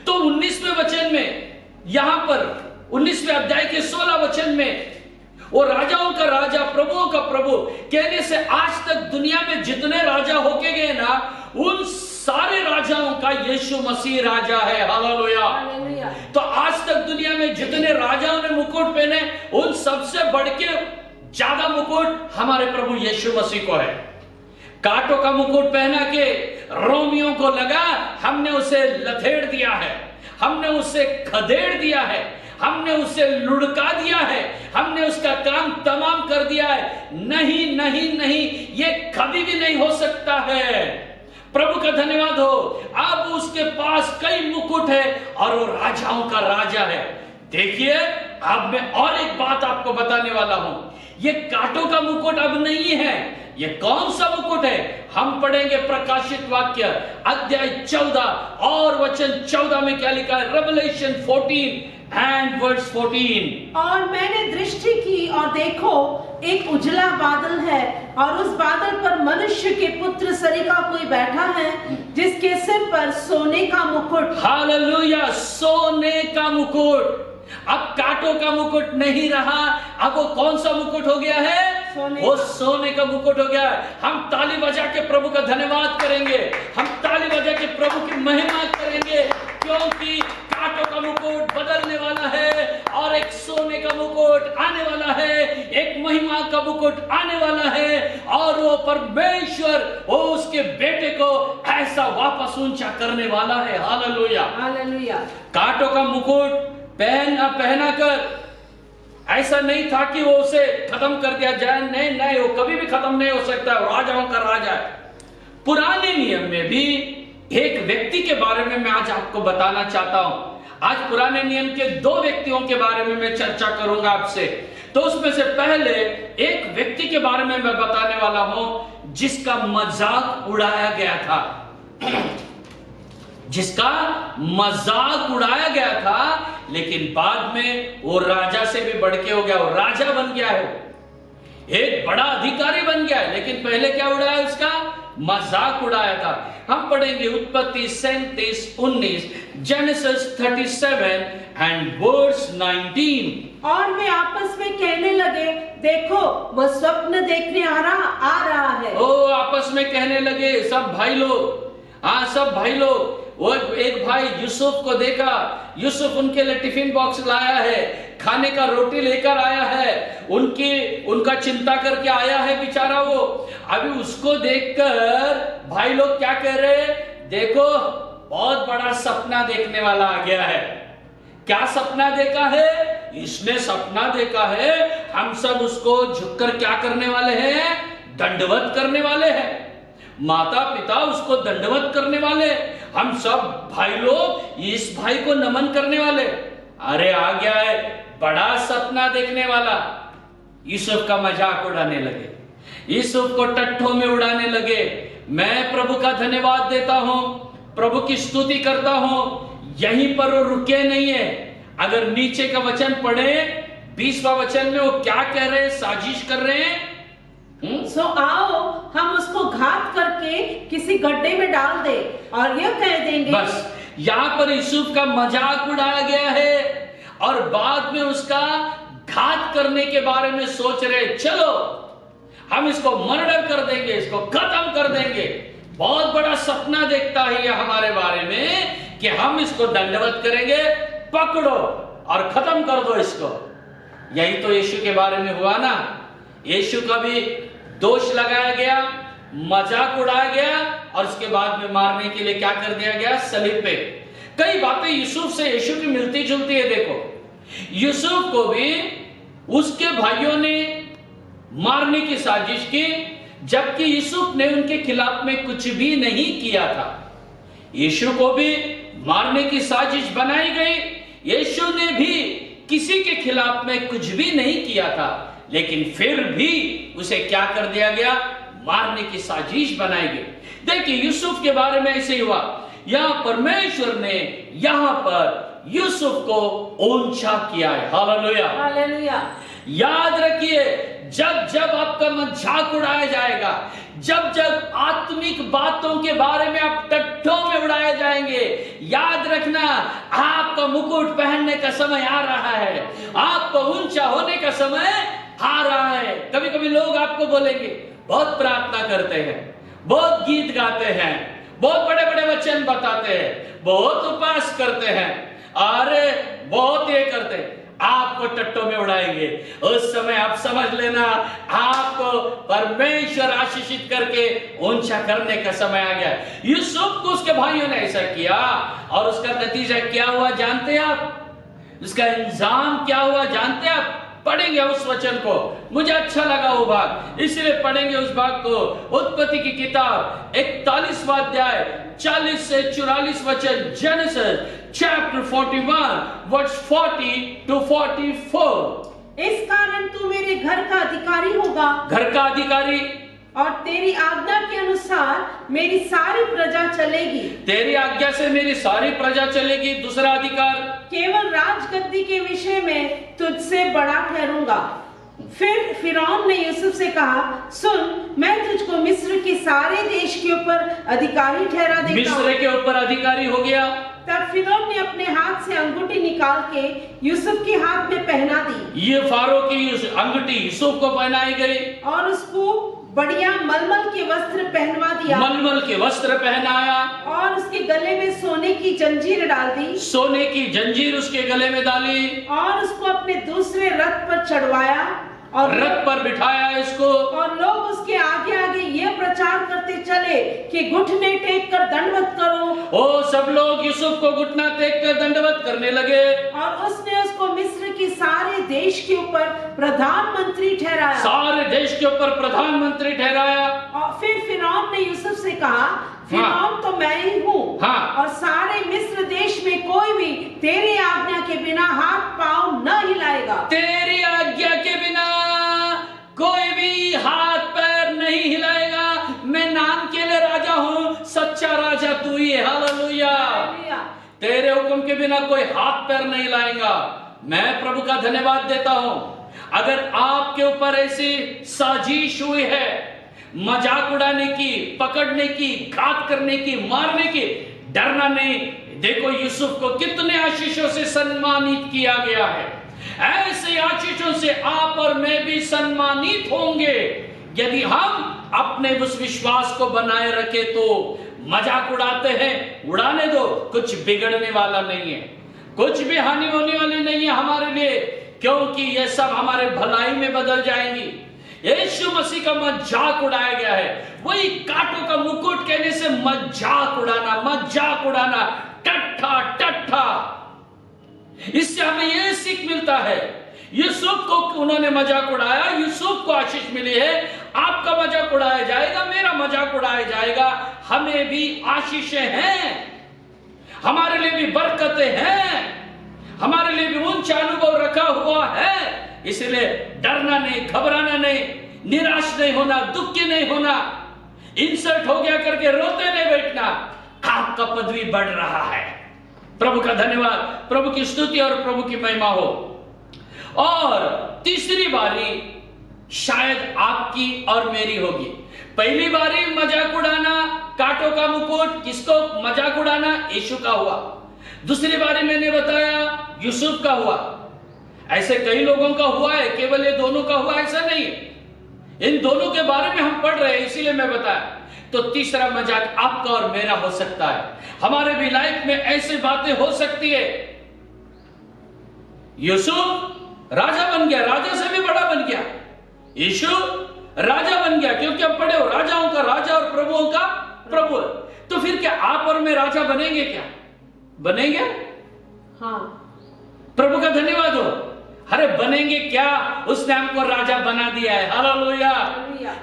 Speaker 1: तो 19वें वचन में, यहां पर 19वें अध्याय के 16 वचन में वो राजाओं का राजा, प्रभुओं का प्रभु कहने से आज तक दुनिया में जितने राजा होके गए ना, उन सारे राजाओं का यीशु मसीह राजा है। हालेलुया।
Speaker 3: हालेलुया।
Speaker 1: तो आज तक दुनिया में जितने राजाओं ने मुकुट पहने, उन सबसे बढ़ के ज्यादा मुकुट हमारे प्रभु यीशु मसीह को है। कांटों का मुकुट पहना के रोमियों को लगा, हमने उसे लथेड़ दिया है, हमने उसे खदेड़ दिया है, हमने उसे लुढ़का दिया है, हमने उसका काम तमाम कर दिया है। नहीं नहीं नहीं, ये कभी भी नहीं हो सकता है। प्रभु का धन्यवाद हो, अब उसके पास कई मुकुट है और वो राजाओं का राजा है। देखिए, अब मैं और एक बात आपको बताने वाला हूं। ये कांटों का मुकुट अब नहीं है। ये कौन सा मुकुट है? हम पढ़ेंगे प्रकाशित वाक्य अध्याय 14 और वचन 14 में क्या लिखा है। Revelation 14 and verse 14।
Speaker 3: और मैंने दृष्टि की और देखो, एक उजला बादल है और उस बादल पर मनुष्य के पुत्र सरी का कोई बैठा है, जिसके सिर पर सोने का मुकुट।
Speaker 1: हालेलुया, सोने का मुकुट। अब कांटों का मुकुट नहीं रहा, अब वो कौन सा मुकुट हो गया है? वो सोने का मुकुट हो गया है। हम ताली बजा के प्रभु का धन्यवाद करेंगे, हम ताली बजा के प्रभु की महिमा करेंगे, क्योंकि कांटों का मुकुट बदलने वाला है और एक सोने का मुकुट आने वाला है, एक महिमा का मुकुट आने वाला है, और वो परमेश्वर वो उसके बेटे को ऐसा वापस ऊंचा करने वाला है। Hallelujah,
Speaker 3: hallelujah.
Speaker 1: कांटों का मुकुट पहना कर ऐसा नहीं था कि वो उसे खत्म कर दिया जाए। नहीं नहीं, वो कभी भी खत्म नहीं हो सकता। राजाओं का राजा है। पुराने नियम में भी एक व्यक्ति के बारे में मैं आज आपको बताना चाहता हूं। आज पुराने नियम के 2 व्यक्तियों के बारे में मैं चर्चा करूंगा आपसे। तो उसमें से पहले एक व्यक्ति के बारे में मैं बताने वाला हूं, जिसका मजाक उड़ाया गया था, जिसका मजाक उड़ाया गया था, लेकिन बाद में वो राजा से भी बढ़ के हो गया, वो राजा बन गया है, एक बड़ा अधिकारी बन गया है। लेकिन पहले क्या उड़ाया? उसका मजाक उड़ाया था। हम पढ़ेंगे उत्पत्ति 37-19, जेनेसिस 37 एंड वर्स 19।
Speaker 3: और वे आपस में कहने लगे, देखो वह स्वप्न देखने आ रहा है।
Speaker 1: ओ, आपस में कहने लगे सब भाई लोग, हाँ सब भाई लोग। वो एक भाई यूसुफ को देखा, यूसुफ उनके लिए टिफिन बॉक्स लाया है, खाने का रोटी लेकर आया है, उनका चिंता करके आया है बेचारा वो। अभी उसको देखकर भाई लोग क्या कह रहे हैं? देखो बहुत बड़ा सपना देखने वाला आ गया है। क्या सपना देखा है? इसने सपना देखा है, हम सब उसको झुककर क्या करने वाले हैं? दंडवत करने वाले हैं। माता पिता उसको दंडवत करने वाले, हम सब भाई लोग इस भाई को नमन करने वाले। अरे आ गया है बड़ा सपना देखने वाला। यूसुफ का मजाक उड़ाने लगे, यूसुफ को टट्ठों में उड़ाने लगे। मैं प्रभु का धन्यवाद देता हूं, प्रभु की स्तुति करता हूं। यहीं पर वो रुके नहीं है। अगर नीचे का वचन पढ़े, 20वां वचन में वो क्या कह रहे हैं? साजिश कर रहे हैं।
Speaker 3: सो आओ हम उसको घात करके किसी गड्ढे में डाल दे और यह कह देंगे।
Speaker 1: बस यहां पर यूसुफ का मजाक उड़ाया गया है और बाद में उसका घात करने के बारे में सोच रहे, चलो हम इसको मर्डर कर देंगे, इसको खत्म कर देंगे। बहुत बड़ा सपना देखता है ये हमारे बारे में कि हम इसको दंडवत करेंगे, पकड़ो और खत्म कर दो इसको। यही तो यीशु के बारे में हुआ ना। यीशु का भी दोष लगाया गया, मजाक उड़ाया गया और उसके बाद में मारने के लिए क्या कर दिया गया, सलीब पे। कई बातें यूसुफ से यीशु की मिलती जुलती है। देखो, यूसुफ को भी उसके भाइयों ने मारने की साजिश की, जबकि यूसुफ ने उनके खिलाफ में कुछ भी नहीं किया था। यीशु को भी मारने की साजिश बनाई गई। यीशु ने भी किसी के खिलाफ में कुछ भी नहीं किया था, लेकिन फिर भी उसे क्या कर दिया गया, मारने की साजिश बनाई गई। देखिए, यूसुफ के बारे में ऐसे हुआ। यहां परमेश्वर ने यहां पर यूसुफ को ऊंचा किया है। Hallelujah,
Speaker 3: hallelujah.
Speaker 1: याद रखिए, जब जब आपका मजाक उड़ाया जाएगा, जब जब आत्मिक बातों के बारे में आप टट्टों में उड़ाए जाएंगे, याद रखना आपका मुकुट पहनने का समय आ रहा है, आपको ऊंचा होने का समय आ रहा है। कभी कभी लोग आपको बोलेंगे, बहुत प्रार्थना करते हैं, बहुत गीत गाते हैं, बहुत बड़े बड़े वचन बताते हैं, बहुत उपवास करते हैं, अरे बहुत ये करते हैं, आपको टट्टों में उड़ाएंगे। उस समय आप समझ लेना, आपको परमेश्वर आशीषित करके ऊंचा करने का समय आ गया। यूसुफ को उसके भाइयों ने ऐसा किया और उसका नतीजा क्या हुआ जानते हैं आप? उसका इंजाम क्या हुआ जानते हैं आप? पढ़ेंगे उस वचन को, मुझे अच्छा लगा वो भाग, इसलिए पढ़ेंगे उस भाग को। उत्पत्ति की किताब 41वां अध्याय 40 से 44 वचन, जेनेसिस चैप्टर 41 वर्स 40 to 44।
Speaker 3: इस कारण तू मेरे घर का अधिकारी होगा,
Speaker 1: घर का अधिकारी,
Speaker 3: और तेरी आज्ञा के अनुसार मेरी सारी प्रजा चलेगी।
Speaker 1: तेरी आज्ञा से मेरी सारी प्रजा चलेगी। दूसरा अधिकार,
Speaker 3: केवल राजगद्दी के विषय में तुझसे बड़ा ठहरूंगा। फिर फिरौन ने यूसुफ से कहा, सुन, मैं तुझको मिस्र के सारे देश के ऊपर अधिकारी ठहरा देता हूं।
Speaker 1: मिस्र के ऊपर अधिकारी हो गया।
Speaker 3: तब फिरौन ने अपने हाथ से अंगूठी निकाल के यूसुफ के हाथ में पहना दी।
Speaker 1: ये फारो की अंगूठी यूसुफ को पहनाई गई
Speaker 3: और उसको बढ़िया मलमल के वस्त्र पहनवा दिया।
Speaker 1: मलमल के वस्त्र पहनाया
Speaker 3: और उसके गले में सोने की जंजीर डाल दी।
Speaker 1: सोने की जंजीर उसके गले में डाली
Speaker 3: और उसको अपने दूसरे रथ पर चढ़वाया और
Speaker 1: रथ पर बिठाया इसको।
Speaker 3: और लोग उसके आगे आगे ये प्रचार करते चले कि घुटने टेक कर दंडवत करो।
Speaker 1: ओ सब लोग यूसुफ को घुटना टेक कर दंडवत करने लगे।
Speaker 3: और उसने उसको मिस्र के सारे देश के ऊपर प्रधानमंत्री ठहराया।
Speaker 1: सारे देश के ऊपर प्रधानमंत्री ठहराया।
Speaker 3: और फिर फिरौन ने यूसुफ से कहा, फिरौन तो मैं ही हूँ।
Speaker 1: हाँ।
Speaker 3: और सारे मिस्र देश में कोई भी तेरी आज्ञा के बिना हाथ पांव न हिलाएगा।
Speaker 1: तेरी आज्ञा के बिना कोई भी हाथ पैर नहीं हिलाएगा। मैं नाम के लिए राजा हूँ, सच्चा राजा तू ही है। हालेलुया। तेरे हुक्म के बिना कोई हाथ पैर नहीं हिलाएगा। मैं प्रभु का धन्यवाद देता हूँ। अगर आपके ऊपर ऐसी साजिश हुई है, मजाक उड़ाने की, पकड़ने की, घात करने की, मारने की, डरना नहीं। देखो यूसुफ को कितने आशीषों से सम्मानित किया गया है। ऐसे आशीषों से आप और मैं भी सम्मानित होंगे यदि हम अपने उस विश्वास को बनाए रखे। तो मजाक उड़ाते हैं, उड़ाने दो, कुछ बिगड़ने वाला नहीं है, कुछ भी हानि होने वाली नहीं है हमारे लिए, क्योंकि ये सब हमारे भलाई में बदल जाएंगी। यीशु मसीह का मजाक उड़ाया गया है। वही कांटों का मुकुट कहने से मजाक उड़ाना, मजाक उड़ाना, टट्ठा टट्ठा। इससे हमें यह सीख मिलता है। यूसुफ को उन्होंने मजाक उड़ाया, यूसुफ को आशीष मिली है। आपका मजाक उड़ाया जाएगा, मेरा मजाक उड़ाया जाएगा। हमें भी आशीषें हैं, हमारे लिए भी बरकतें हैं, हमारे लिए भी ऊंचा अनुभव रखा हुआ है। इसलिए डरना नहीं, घबराना नहीं, निराश नहीं होना, दुखी नहीं होना, इंसल्ट हो गया करके रोते नहीं बैठना। आपका पदवी बढ़ रहा है। प्रभु का धन्यवाद, प्रभु की स्तुति और प्रभु की महिमा हो। और तीसरी बारी शायद आपकी और मेरी होगी। पहली बारी मजाक उड़ाना, कांटों का मुकुट, किसको मजाक उड़ाना? यीशु का हुआ। दूसरी बारी मैंने बताया यूसुफ का हुआ। ऐसे कई लोगों का हुआ है, केवल ये दोनों का हुआ ऐसा नहीं। इन दोनों के बारे में हम पढ़ रहे हैं, इसीलिए मैं बताया। तो तीसरा मजाक आपका और मेरा हो सकता है। हमारे भी लाइफ में ऐसी बातें हो सकती है। यूसुफ राजा बन गया, राजा से भी बड़ा बन गया। यीशु राजा बन गया, क्योंकि अब पढ़े हो राजाओं का राजा और प्रभुओं का प्रभु। तो फिर क्या आप और मैं राजा बनेंगे? क्या बनेंगे?
Speaker 3: हाँ,
Speaker 1: प्रभु का धन्यवाद हो। अरे बनेंगे क्या, उसने हमको राजा बना दिया है। हालेलुया।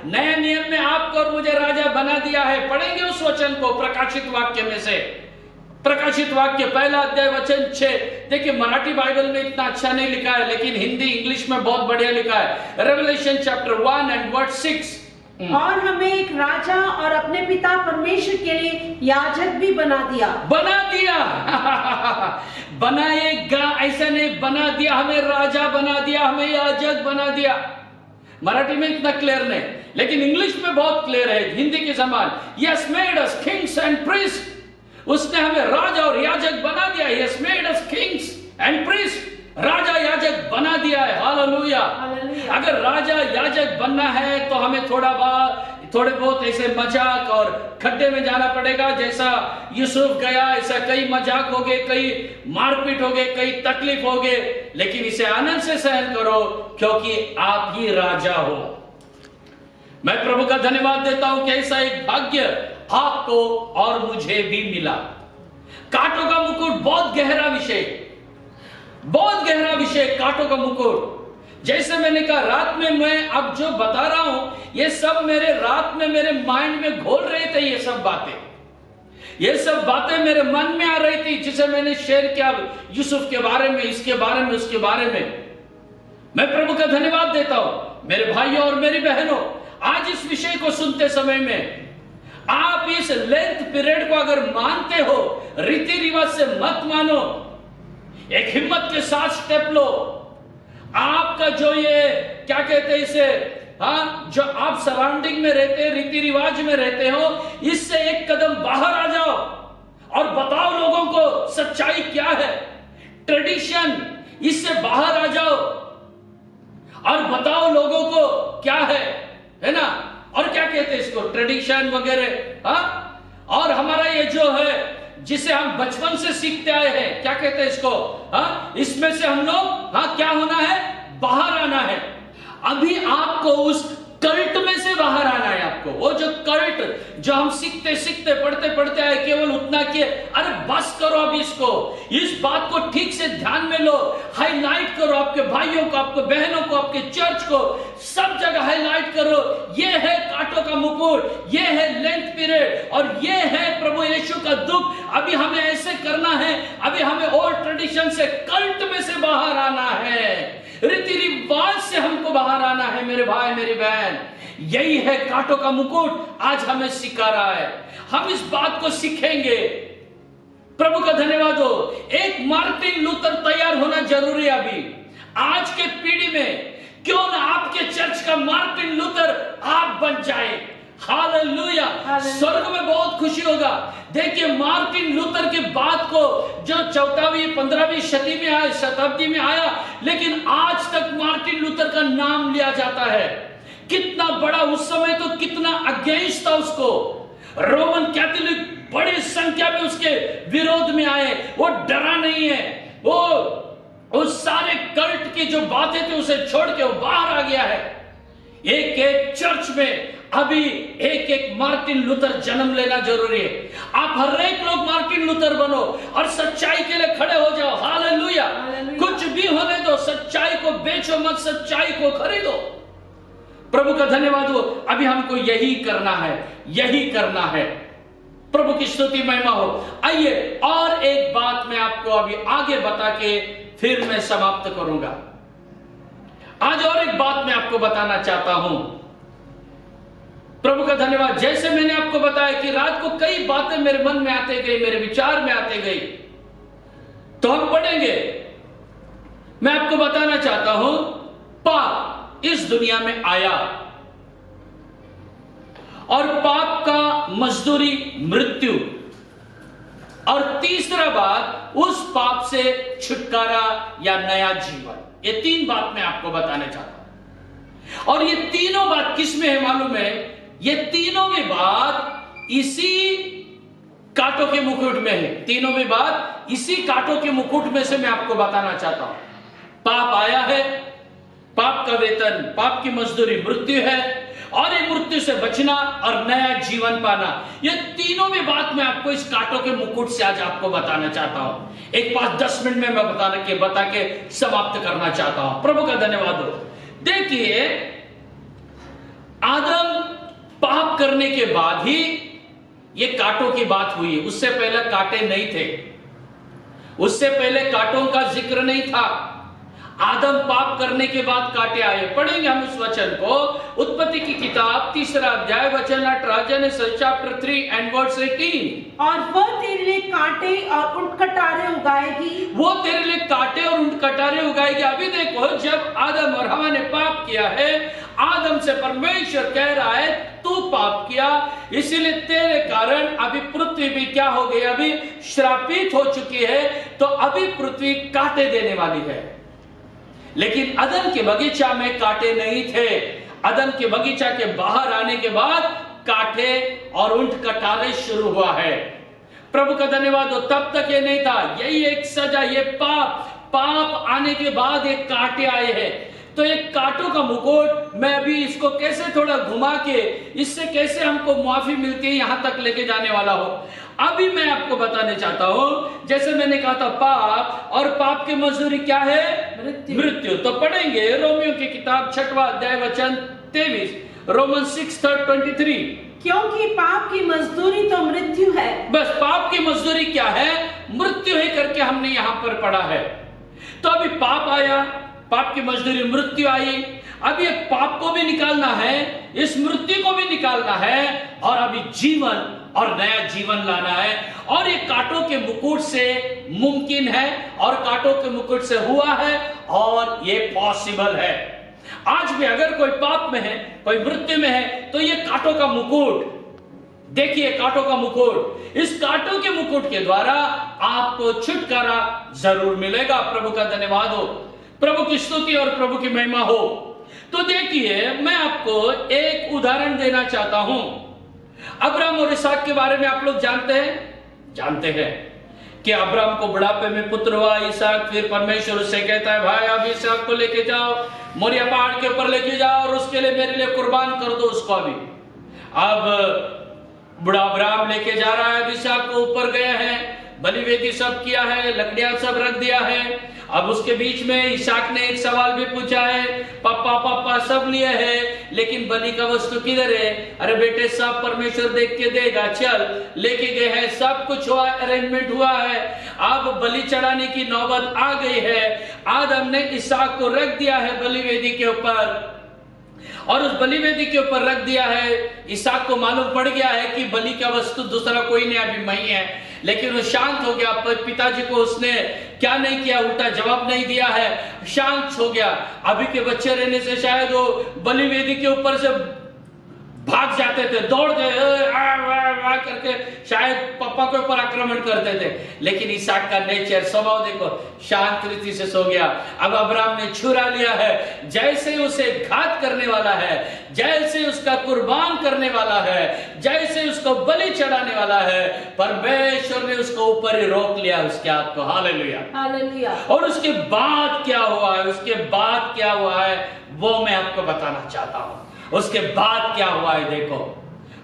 Speaker 1: नए नियम में आपको और मुझे राजा बना दिया है। पढ़ेंगे उस वचन को प्रकाशित वाक्य में से, प्रकाशित वाक्य 1 अध्याय वचन 6। देखिए मराठी बाइबल में इतना अच्छा नहीं लिखा है, लेकिन हिंदी इंग्लिश में बहुत बढ़िया लिखा है। Revelation chapter 1 and verse 6।
Speaker 3: और हमें एक राजा और अपने पिता परमेश्वर के लिए याजक भी बना दिया।
Speaker 1: बना दिया बनाएगा ऐसा नहीं, बना दिया, हमें राजा बना दिया, हमें याजक बना दिया। मराठी में इतना क्लियर नहीं, लेकिन इंग्लिश में बहुत क्लियर है, हिंदी के समान। Yes made us kings and priest. उसने हमें राजा और याजक बना दिया। Yes made us kings and priest, राजा याजक बना दिया है। हालेलुया। अगर राजा याजक बनना है तो हमें थोड़े बहुत ऐसे मजाक और खड्डे में जाना पड़ेगा। जैसा यूसुफ गया, ऐसा कई मजाक हो गए, कई मारपीट हो गए, कई तकलीफ हो गए, लेकिन इसे आनंद से सहन करो, क्योंकि आप ही राजा हो। मैं प्रभु का धन्यवाद देता हूं कि ऐसा एक भाग्य आपको और मुझे भी मिला। कांटों का मुकुट बहुत गहरा विषय, बहुत गहरा विषय, कांटों का मुकुट। जैसे मैंने कहा, रात में मैं अब जो बता रहा हूं, ये सब मेरे रात में मेरे माइंड में घोल रहे थे। ये सब बातें मेरे मन में आ रही थी, जिसे मैंने शेयर किया यूसुफ के बारे में, इसके बारे में, उसके बारे में। मैं प्रभु का धन्यवाद देता हूं। मेरे भाइयों और मेरी बहनों, आज इस विषय को सुनते समय में आप इस लेंथ पीरियड को अगर मानते हो, रीति रिवाज से मत मानो, एक हिम्मत के साथ स्टेप लो। आपका जो ये क्या कहते हैं इसे, हाँ, जो आप सराउंडिंग में रहते हैं, रीति रिवाज में रहते हो, इससे एक कदम बाहर आ जाओ और बताओ लोगों को सच्चाई क्या है। ट्रेडिशन, इससे बाहर आ जाओ और बताओ लोगों को क्या है ना। और क्या कहते हैं इसको, ट्रेडिशन वगैरह, हाँ। और हमारा ये जो है जिसे हम बचपन से सीखते आए हैं, क्या कहते हैं इसको, हाँ, इसमें से हम लोग, हाँ, क्या होना है, बाहर आना है। अभी आपको उस कल्ट में से बाहर आना है। आपको वो जो कल्ट, जो हम सीखते सीखते पढ़ते पढ़ते आए, केवल उतना कि अरे बस करो अब इसको, इस बात को ठीक से ध्यान में लो, हाईलाइट करो, आपके भाइयों को, आपके बहनों को, आपके चर्च को, सब जगह हाईलाइट करो। ये है कांटों का मुकुट, ये है लेंथ पीरियड, और ये है प्रभु यीशु का दुख। अभी हमें ऐसे करना है, अभी हमें ओल्ड ट्रेडिशन से, कल्ट में से बाहर आना है, रीति रिवाज से हमको बाहर आना है। मेरे भाई मेरी बहन, यही है कांटों का मुकुट आज हमें सिखा रहा है। हम इस बात को सीखेंगे। प्रभु का धन्यवाद हो। एक मार्टिन लूथर तैयार होना जरूरी है अभी आज के पीढ़ी में। क्यों ना आपके चर्च का मार्टिन लूथर आप बन जाए। हालेलुया। स्वर्ग में बहुत खुशी होगा। देखिए, मार्टिन लूथर के बाद को जो 14वीं 15वीं शताब्दी में आया, लेकिन आज तक मार्टिन लूथर का नाम लिया जाता है। कितना बड़ा, उस समय तो कितना अगेंस्ट था उसको। रोमन कैथोलिक बड़ी संख्या में उसके विरोध में आए। वो डरा नहीं है, वो उस सारे कल्ट की जो बातें थी उसे छोड़ के वो बाहर आ गया है। एक एक चर्च में अभी एक एक मार्टिन लूथर जन्म लेना जरूरी है। आप हर एक लोग मार्टिन लूथर बनो और सच्चाई के लिए खड़े हो जाओ। हालेलुया। कुछ भी होने दो, सच्चाई को बेचो मत, सच्चाई को खरीदो। प्रभु का धन्यवाद हो। अभी हमको यही करना है, यही करना है। प्रभु की स्तुति महिमा हो। आइए और एक बात मैं आपको अभी आगे बता के फिर मैं समाप्त करूंगा। आज और एक बात मैं आपको बताना चाहता हूं। प्रभु का धन्यवाद। जैसे मैंने आपको बताया कि रात को कई बातें मेरे मन में आते गई, मेरे विचार में आते गई, तो हम पढ़ेंगे। मैं आपको बताना चाहता हूं, पाप इस दुनिया में आया और पाप का मजदूरी मृत्यु, और तीसरा बात उस पाप से छुटकारा या नया जीवन। ये तीन बात मैं आपको बताना चाहता हूं। और ये तीनों बात किस में है मालूम है? ये तीनों भी बात इसी कांटों के मुकुट में है। तीनों भी बात इसी कांटों के मुकुट में से मैं आपको बताना चाहता हूं। पाप आया है, पाप का वेतन, पाप की मजदूरी मृत्यु है, और ये मृत्यु से बचना और नया जीवन पाना। ये तीनों भी बात मैं आपको इस कांटों के मुकुट से आज आपको बताना चाहता हूं। एक 5-10 मिनट में मैं बता के समाप्त करना चाहता हूं। प्रभु का धन्यवाद हो। देखिए, आदम पाप करने के बाद ही ये कांटों की बात हुई। उससे पहले कांटे नहीं थे, उससे पहले कांटों का जिक्र नहीं था। आदम पाप करने के बाद कांटे आए। पढ़ेंगे हम इस वचन को, उत्पत्ति की किताब 3 अध्याय वचन 18, जेनेसिस चैप्टर 3 एंड वर्स 18।
Speaker 3: और वह तेरे लिए कांटे और ऊंट कटारे उगाएगी।
Speaker 1: वो तेरे लिए कांटे और ऊंट कटारे उगाएगी। अभी देखो, जब आदम और हवा ने पाप किया है, आदम से परमेश्वर कह रहा है तू पाप किया, इसीलिए तेरे कारण अभी पृथ्वी भी क्या हो गई, अभी श्रापित हो चुकी है। तो अभी पृथ्वी कांटे देने वाली है। लेकिन अदन के बगीचा में कांटे नहीं थे। अदन के बगीचा के बाहर आने के बाद कांटे और ऊंट कटारे शुरू हुआ है। प्रभु का धन्यवाद हो। तब तक ये नहीं था, यही एक सजा, ये पाप आने के बाद एक कांटे आए हैं। तो एक कांटों का मुकुट, मैं अभी इसको कैसे थोड़ा घुमा के इससे कैसे हमको मुआफी मिलती है यहां तक लेके जाने वाला हो। अभी मैं आपको बताने चाहता हूं, जैसे मैंने कहा था पाप, और पाप की मजदूरी क्या है? मृत्यु। तो पढ़ेंगे रोमियो की किताब 6वां अध्याय वचन 23, रोमन्स 6:23।
Speaker 3: क्योंकि पाप की मजदूरी तो मृत्यु है।
Speaker 1: बस पाप की मजदूरी क्या है? मृत्यु है करके हमने यहां पर पढ़ा है। तो अभी पाप आया, पाप की मजदूरी मृत्यु आई। अब ये पाप को भी निकालना है, इस मृत्यु को भी निकालना है, और अभी जीवन और नया जीवन लाना है। और ये कांटों के मुकुट से मुमकिन है, और कांटों के मुकुट से हुआ है, और ये पॉसिबल है। आज भी अगर कोई पाप में है, कोई मृत्यु में है, तो ये कांटों का मुकुट देखिए, कांटों का मुकुट, इस कांटों के मुकुट के द्वारा आपको छुटकारा जरूर मिलेगा। प्रभु का धन्यवाद हो, प्रभु की स्तुति और प्रभु की महिमा हो। तो देखिए, मैं आपको एक उदाहरण देना चाहता हूं। अब्राहम और इसहाक के बारे में आप लोग जानते हैं कि अब्राहम को बुढ़ापे में पुत्र हुआ इसहाक। फिर परमेश्वर उससे कहता है, भाई अब इसहाक को लेके जाओ, मोरिया पहाड़ के ऊपर लेके जाओ, और उसके लिए मेरे लिए कुर्बान कर दो उसको। अभी अब बुढ़ा अब्राहम लेके जा रहा है, इसहाक को ऊपर गया है, बलि वेदी सब किया है, लकड़ियां सब रख दिया है। अब उसके बीच में इसहाक ने एक सवाल भी पूछा है, पापा सब लिए है, लेकिन बलि का वस्तु किधर है? अरे बेटे, सब परमेश्वर देख के देगा, चल लेके गए हैं, सब कुछ हुआ, अरेंजमेंट हुआ है। अब बलि चढ़ाने की नौबत आ गई है। आदम ने इसहाक को रख दिया है बलि वेदी के ऊपर, और उस बलि वेदी के ऊपर रख दिया है। इसहाक को मालूम पड़ गया है कि बलि का वस्तु दूसरा कोई नहीं, अभी मैं ही है। लेकिन वो शांत हो गया। पिताजी को उसने क्या नहीं किया, उल्टा जवाब नहीं दिया है, शांत हो गया। अभी के बच्चे रहने से शायद वो बलि वेदी के ऊपर से भाग जाते थे, दौड़ते करके शायद पापा के ऊपर आक्रमण करते थे। लेकिन इसहाक का नेचर, स्वभाव देखो, शांत रीति से सो गया। अब अब्राहम ने छुरा लिया है, जैसे उसे घात करने वाला है, जैसे उसका कुर्बान करने वाला है, जैसे उसको बलि चढ़ाने वाला है, परमेश्वर ने उसको ऊपर ही रोक लिया उसके हाथ को। Hallelujah,
Speaker 3: hallelujah.
Speaker 1: और उसके बाद क्या हुआ है, उसके बाद क्या हुआ है, वो मैं आपको बताना चाहता हूं। उसके बाद क्या हुआ है, देखो।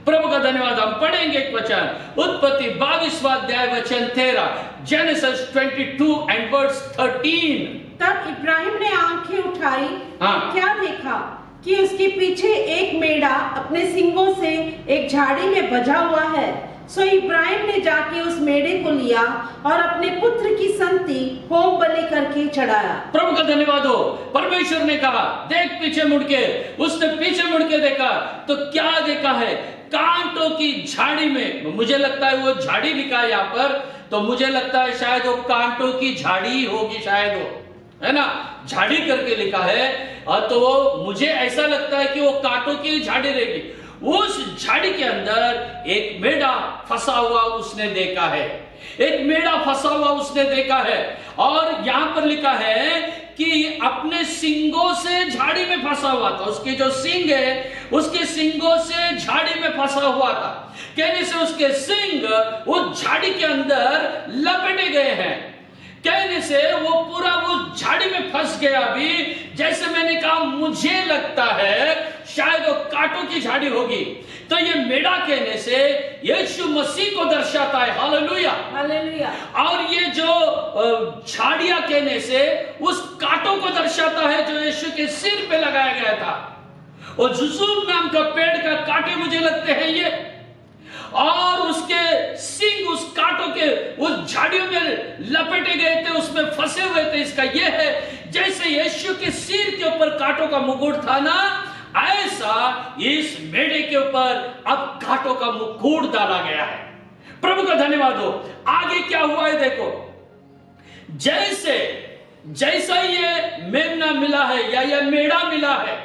Speaker 1: प्रभु का धन्यवाद। हम पढ़ेंगे एक वचन, उत्पत्ति 22वां अध्याय वचन 13, जेनेसिस 22 एंड वर्स 13।
Speaker 3: तब इब्राहिम ने आंखें उठाई,
Speaker 1: हाँ।
Speaker 3: क्या देखा कि उसके पीछे एक मेढ़ा अपने सींगों से एक झाड़ी में बजा हुआ है। सो इब्राहिम ने जाके उस मेढ़े को लिया और अपने पुत्र की संति होम बलि करके चढ़ाया। प्रभु
Speaker 1: का धन्यवाद हो। परमेश्वर ने कहा, देख पीछे मुड़ के। उसने पीछे मुड़ के देखा तो क्या देखा है? कांटों की झाड़ी में। मुझे लगता है वो झाड़ी लिखा है यहाँ पर, तो मुझे लगता है शायद वो कांटों की झाड़ी होगी, शायद वो, है ना, झाड़ी करके लिखा है। और तो वो मुझे ऐसा लगता है कि वो कांटों की झाड़ी रहेगी। उस झाड़ी के अंदर एक मेढ़ा फंसा हुआ उसने देखा है, एक मेढ़ा फंसा हुआ उसने देखा है। और यहां पर लिखा है कि अपने सींगों से झाड़ी में फंसा हुआ था। उसके जो सींग है, उसके सींगों से झाड़ी में फंसा हुआ था। कहने से उसके सींग उस झाड़ी के अंदर लपेटे गए हैं। कहने से वो पूरा वो झाड़ी में फंस गया। अभी जैसे मैंने कहा, मुझे लगता है शायद वो कांटों की झाड़ी होगी। तो ये मेढ़ा कहने से यीशु मसीह को दर्शाता है। Hallelujah,
Speaker 3: hallelujah.
Speaker 1: और ये जो झाड़ियां कहने से उस कांटों को दर्शाता है जो यीशु के सिर पे लगाया गया था। और जुसूम नाम का पेड़ का कांटे मुझे लगते हैं ये, और उसके सिंग उस कांटों के उस झाड़ियों में लपेटे गए थे, उसमें फंसे हुए थे। इसका यह है जैसे यीशु के सिर के ऊपर कांटों का मुकुट था ना, ऐसा इस मेढ़े के ऊपर अब कांटों का मुकुट डाला गया है। प्रभु का धन्यवाद हो। आगे क्या हुआ है देखो, जैसा ये मेमना मिला है या यह मेढ़ा मिला है,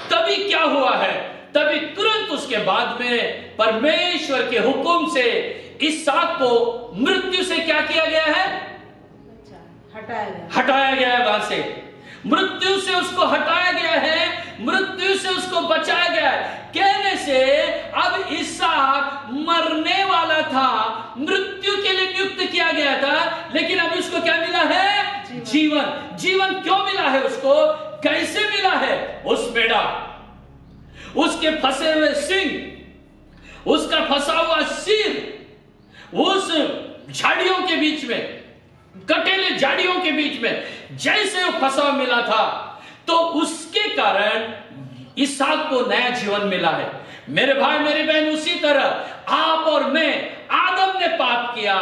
Speaker 1: तभी क्या हुआ है, तभी तुरंत उसके बाद में परमेश्वर के हुक्म से इसहाक को मृत्यु से क्या किया गया है, हटाया गया है। वहां से मृत्यु से उसको हटाया गया है, मृत्यु से उसको बचाया गया है। कहने से अब इसहाक मरने वाला था, मृत्यु के लिए नियुक्त किया गया था, लेकिन अभी उसको क्या मिला है, जीवन। जीवन क्यों मिला है उसको, कैसे मिला है, उस मेढ़ा, उसके फंसे हुए सिंग, उसका फंसा हुआ सिर, उस झाड़ियों के बीच में, कटेले झाड़ियों के बीच में जैसे वो फंसा मिला था, तो उसके कारण इसहाक को नया जीवन मिला है। मेरे भाई मेरी बहन, उसी तरह आप और मैं, आदम ने पाप किया,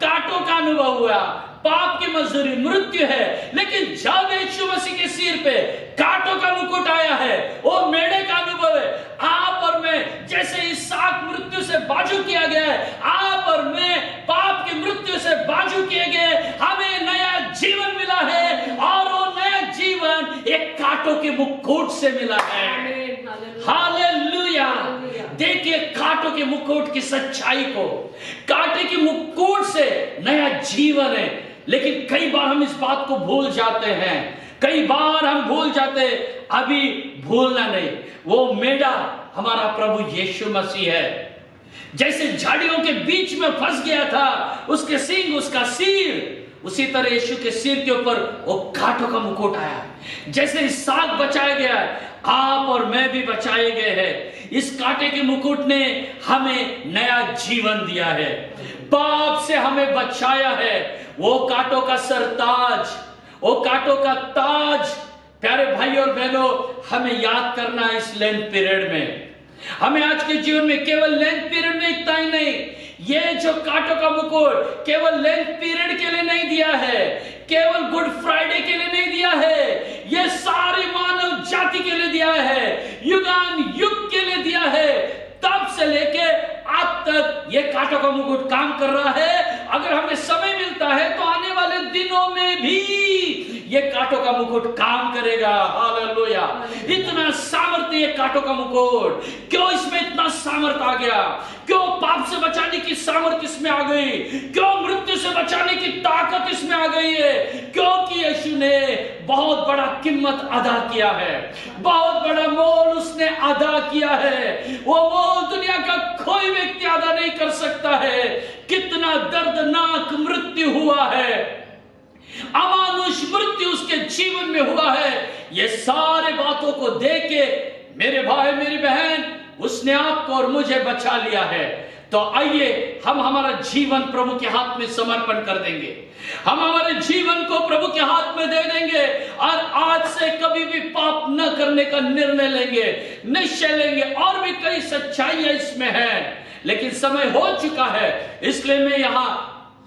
Speaker 1: कांटों का अनुभव हुआ, पाप की मजदूरी मृत्यु है, लेकिन जब यीशु मसीह के सिर पे कांटों का मुकुट आया है, वो मेढ़े का अनुभव है। आप और मैं जैसे इसहाक मृत्यु से बाजू किया गया है, आप और मैं पाप की मृत्यु से बाजू किए गए, हमें नया जीवन मिला है, और वो नया जीवन एक कांटों के मुकुट से मिला है। हालेलुया। देखिए कांटों के मुकुट की सच्चाई को, कांटे के मुकुट से नया जीवन है। लेकिन कई बार हम इस बात को भूल जाते हैं, कई बार हम भूल जाते हैं। अभी भूलना नहीं, वो मेढ़ा हमारा प्रभु यीशु मसीह है। जैसे झाड़ियों के बीच में फंस गया था, उसके सींग, उसका सिर, उसी तरह यीशु के सिर के ऊपर वो कांटों का मुकुट आया। जैसे इसहाक बचाया गया है, आप और मैं भी बचाए गए हैं। इस कांटे के मुकुट ने हमें नया जीवन दिया है, पाप से हमें बचाया है। वो कांटों का सरताज, वो कांटों का ताज, प्यारे भाई और बहनों, हमें याद करना इस लेंथ पीरियड में। हमें आज के जीवन में केवल लेंथ पीरियड में इतना ही नहीं, ये जो कांटों का मुकुट केवल लेंथ पीरियड के लिए नहीं दिया है, केवल गुड फ्राइडे के लिए नहीं दिया है, ये सारी मानव जाति के लिए दिया है, युगान युग के लिए दिया है। तब से लेके अब तक ये कांटों का मुकुट काम कर रहा है। अगर हमें समय मिलता है तो आने वाले दिनों में भी ये कांटों का मुकुट काम करेगा। हालेलुया। इतना सामर्थ्य ये कांटों का मुकुट, क्यों इसमें इतना सामर्थ्य आ गया, क्यों पाप से बचाने की सामर्थ्य इसमें आ गई, क्यों मृत्यु से बचाने की ताकत इसमें आ गई है, क्योंकि यीशु ने बहुत बड़ा कीमत अदा किया है, बहुत बड़ा मोल उसने अदा किया है। वो मोल दुनिया का कोई व्यक्ति अदा नहीं कर सकता है। कितना दर्दनाक मृत्यु हुआ है, अमानुष मृत्यु उसके जीवन में हुआ है। ये सारे बातों को देख के मेरे भाई मेरी बहन, उसने आपको और मुझे बचा लिया है। तो आइए हम हमारा जीवन प्रभु के हाथ में समर्पण कर देंगे, हम हमारे जीवन को प्रभु के हाथ में दे देंगे, और आज से कभी भी पाप न करने का निर्णय लेंगे, निश्चय लेंगे। और भी कई सच्चाइयां इसमें हैं, लेकिन समय हो चुका है, इसलिए मैं यहां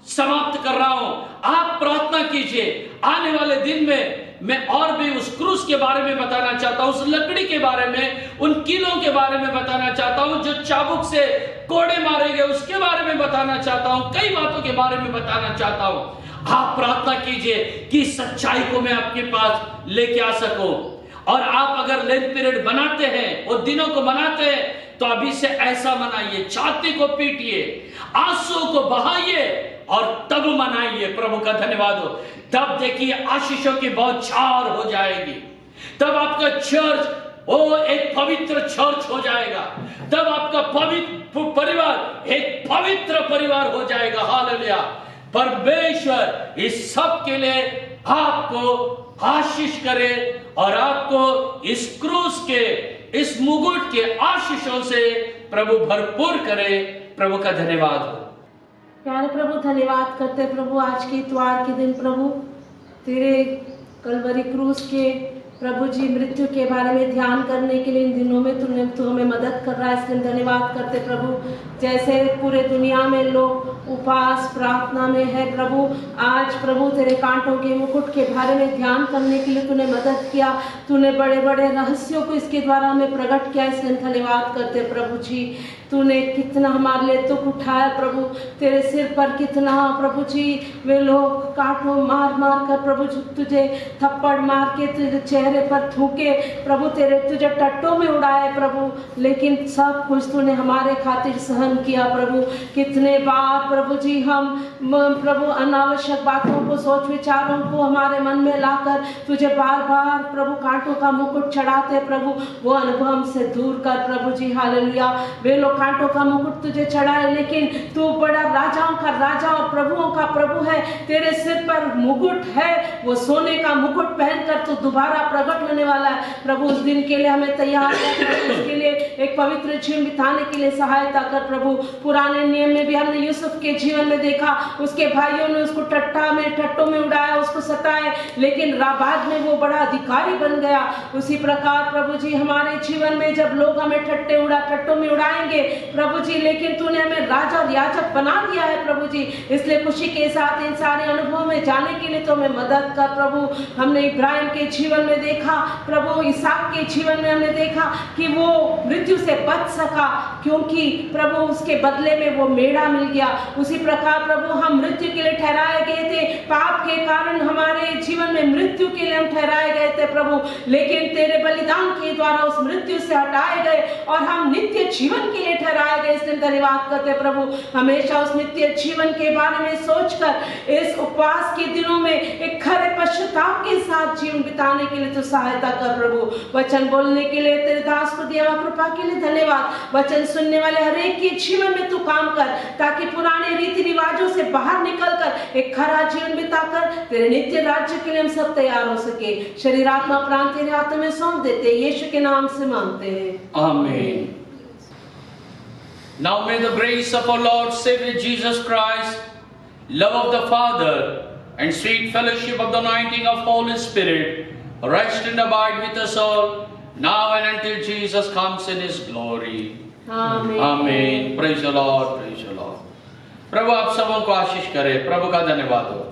Speaker 1: समाप्त कर रहा हूं। आप प्रार्थना कीजिए, आने वाले दिन में मैं और भी उस क्रूस के बारे में बताना चाहता हूं, उस लकड़ी के बारे में, उन कीलों के बारे में बताना चाहता हूं, जो चाबुक से कोड़े मारे गए उसके बारे में बताना चाहता हूं, कई बातों के बारे में बताना चाहता हूं। आप प्रार्थना कीजिए कि सच्चाई को मैं आपके पास लेके आ सकूं। और आप अगर लेंथ पीरियड बनाते हैं, वो दिनों को बनाते हैं, तो अभी से ऐसा मनाइए, छाती को पीटिए, आंसू को बहाइए और तब मनाइए। प्रभु का धन्यवाद हो। तब देखिए आशीषों की बौछार हो जाएगी, तब आपका चर्च वो एक पवित्र चर्च हो जाएगा, तब आपका पवित्र परिवार एक पवित्र परिवार हो जाएगा। हालेलुया। परमेश्वर इस सब के लिए आपको आशीष करे और आपको इस क्रूस के इस मुकुट के आशीषों से प्रभु भरपूर करे। प्रभु का धन्यवाद हो।
Speaker 3: प्यारे प्रभु, धन्यवाद करते प्रभु आज के इतवार के दिन प्रभु तेरे कलवरी क्रूस के प्रभु जी मृत्यु के बारे में ध्यान करने के लिए इन दिनों में तू हमें मदद कर रहा है, इसलिए धन्यवाद करते प्रभु। जैसे पूरे दुनिया में लोग उपवास प्रार्थना में है प्रभु, आज प्रभु तेरे कांटों के मुकुट के बारे में ध्यान करने के लिए तूने मदद किया, तूने बड़े बड़े रहस्यों को इसके द्वारा हमें प्रकट किया, इसलिए धन्यवाद करते प्रभु जी। तूने कितना हमारे लिए दुख उठाया प्रभु, तेरे सिर पर कितना प्रभु जी वे लोग कांटों मार मार कर प्रभु तुझे थप्पड़ मार के तुझे चेहरे पर थूके प्रभु, तेरे तुझे टट्टों में उड़ाए प्रभु, लेकिन सब कुछ तूने हमारे खातिर सहन किया प्रभु। कितने बार प्रभु जी हम प्रभु अनावश्यक बातों को सोच विचारों को हमारे मन में लाकर तुझे बार बार प्रभु कांटों का मुकुट चढ़ाते प्रभु, वो अनुभव हमसे दूर कर प्रभु जी। हालेलुया। वे लोग कांटों का मुकुट तुझे चढ़ाए, लेकिन तू बड़ा राजाओं का राजा और प्रभुओं का प्रभु है, तेरे सिर पर मुकुट है, वो सोने का मुकुट पहनकर तू दोबारा प्रकट होने वाला है प्रभु। उस दिन के लिए हमें तैयार कर, उसके लिए एक पवित्र जीवन बिताने के लिए सहायता कर प्रभु। पुराने नियम में भी हमने यूसुफ के जीवन में देखा, उसके भाइयों ने उसको टट्टों में उड़ाया, उसको सताए, लेकिन बाद में वो बड़ा अधिकारी बन गया। उसी प्रकार प्रभु जी हमारे जीवन में जब लोग हमें टट्टों में उड़ाएंगे प्रभु जी, लेकिन तूने हमें राजा और याजक बना दिया है प्रभु जी, इसलिए खुशी के साथ इन सारे अनुभवों में जाने के लिए तो हमें मदद कर प्रभु। हमने इब्राहिम के जीवन में देखा प्रभु, इसहाक के जीवन में हमने देखा कि वो मृत्यु से बच सका क्योंकि प्रभु उसके बदले में वो मेढ़ा मिल गया। उसी प्रकार प्रभु हम मृत्यु के लिए ठहराए गए थे, पाप के कारण हमारे जीवन में मृत्यु के लिए हम ठहराए गए थे प्रभु, लेकिन तेरे बलिदान के द्वारा उस मृत्यु से हटाए गए और हम नित्य जीवन के लिए ठहराए गए, इसलिए धन्यवाद करते प्रभु। हमेशा उस नित्य जीवन के बारे में सोचकर इस उपवास के दिनों में एक खरे पश्चाताप के साथ जीवन बिताने के लिए तो सहायता कर प्रभु। वचन बोलने के लिए तेरे दास को दिया कृपा के लिए धन्यवाद। वचन सुनने वाले हर एक के जीवन में तू काम कर, ताकि पुराने रीति रिवाजों से बाहर निकलकर एक खरा जीवन बिताकर तेरे नित्य राज्य के लिए हम सब तैयार हो सके। शरीर आत्मा प्राण तेरे हाथों में सौंप देते, यीशु के नाम से मांगते हैं,
Speaker 1: आमीन। Now may the grace of our Lord Savior Jesus Christ, love of the Father, and sweet fellowship of the anointing of Holy Spirit rest and abide with us all, now and until Jesus comes in His glory.
Speaker 3: आमीन।
Speaker 1: Amen. Praise the Lord. Praise the Lord. प्रभु आप सबों को आशीष करे। प्रभु का धन्यवाद हो।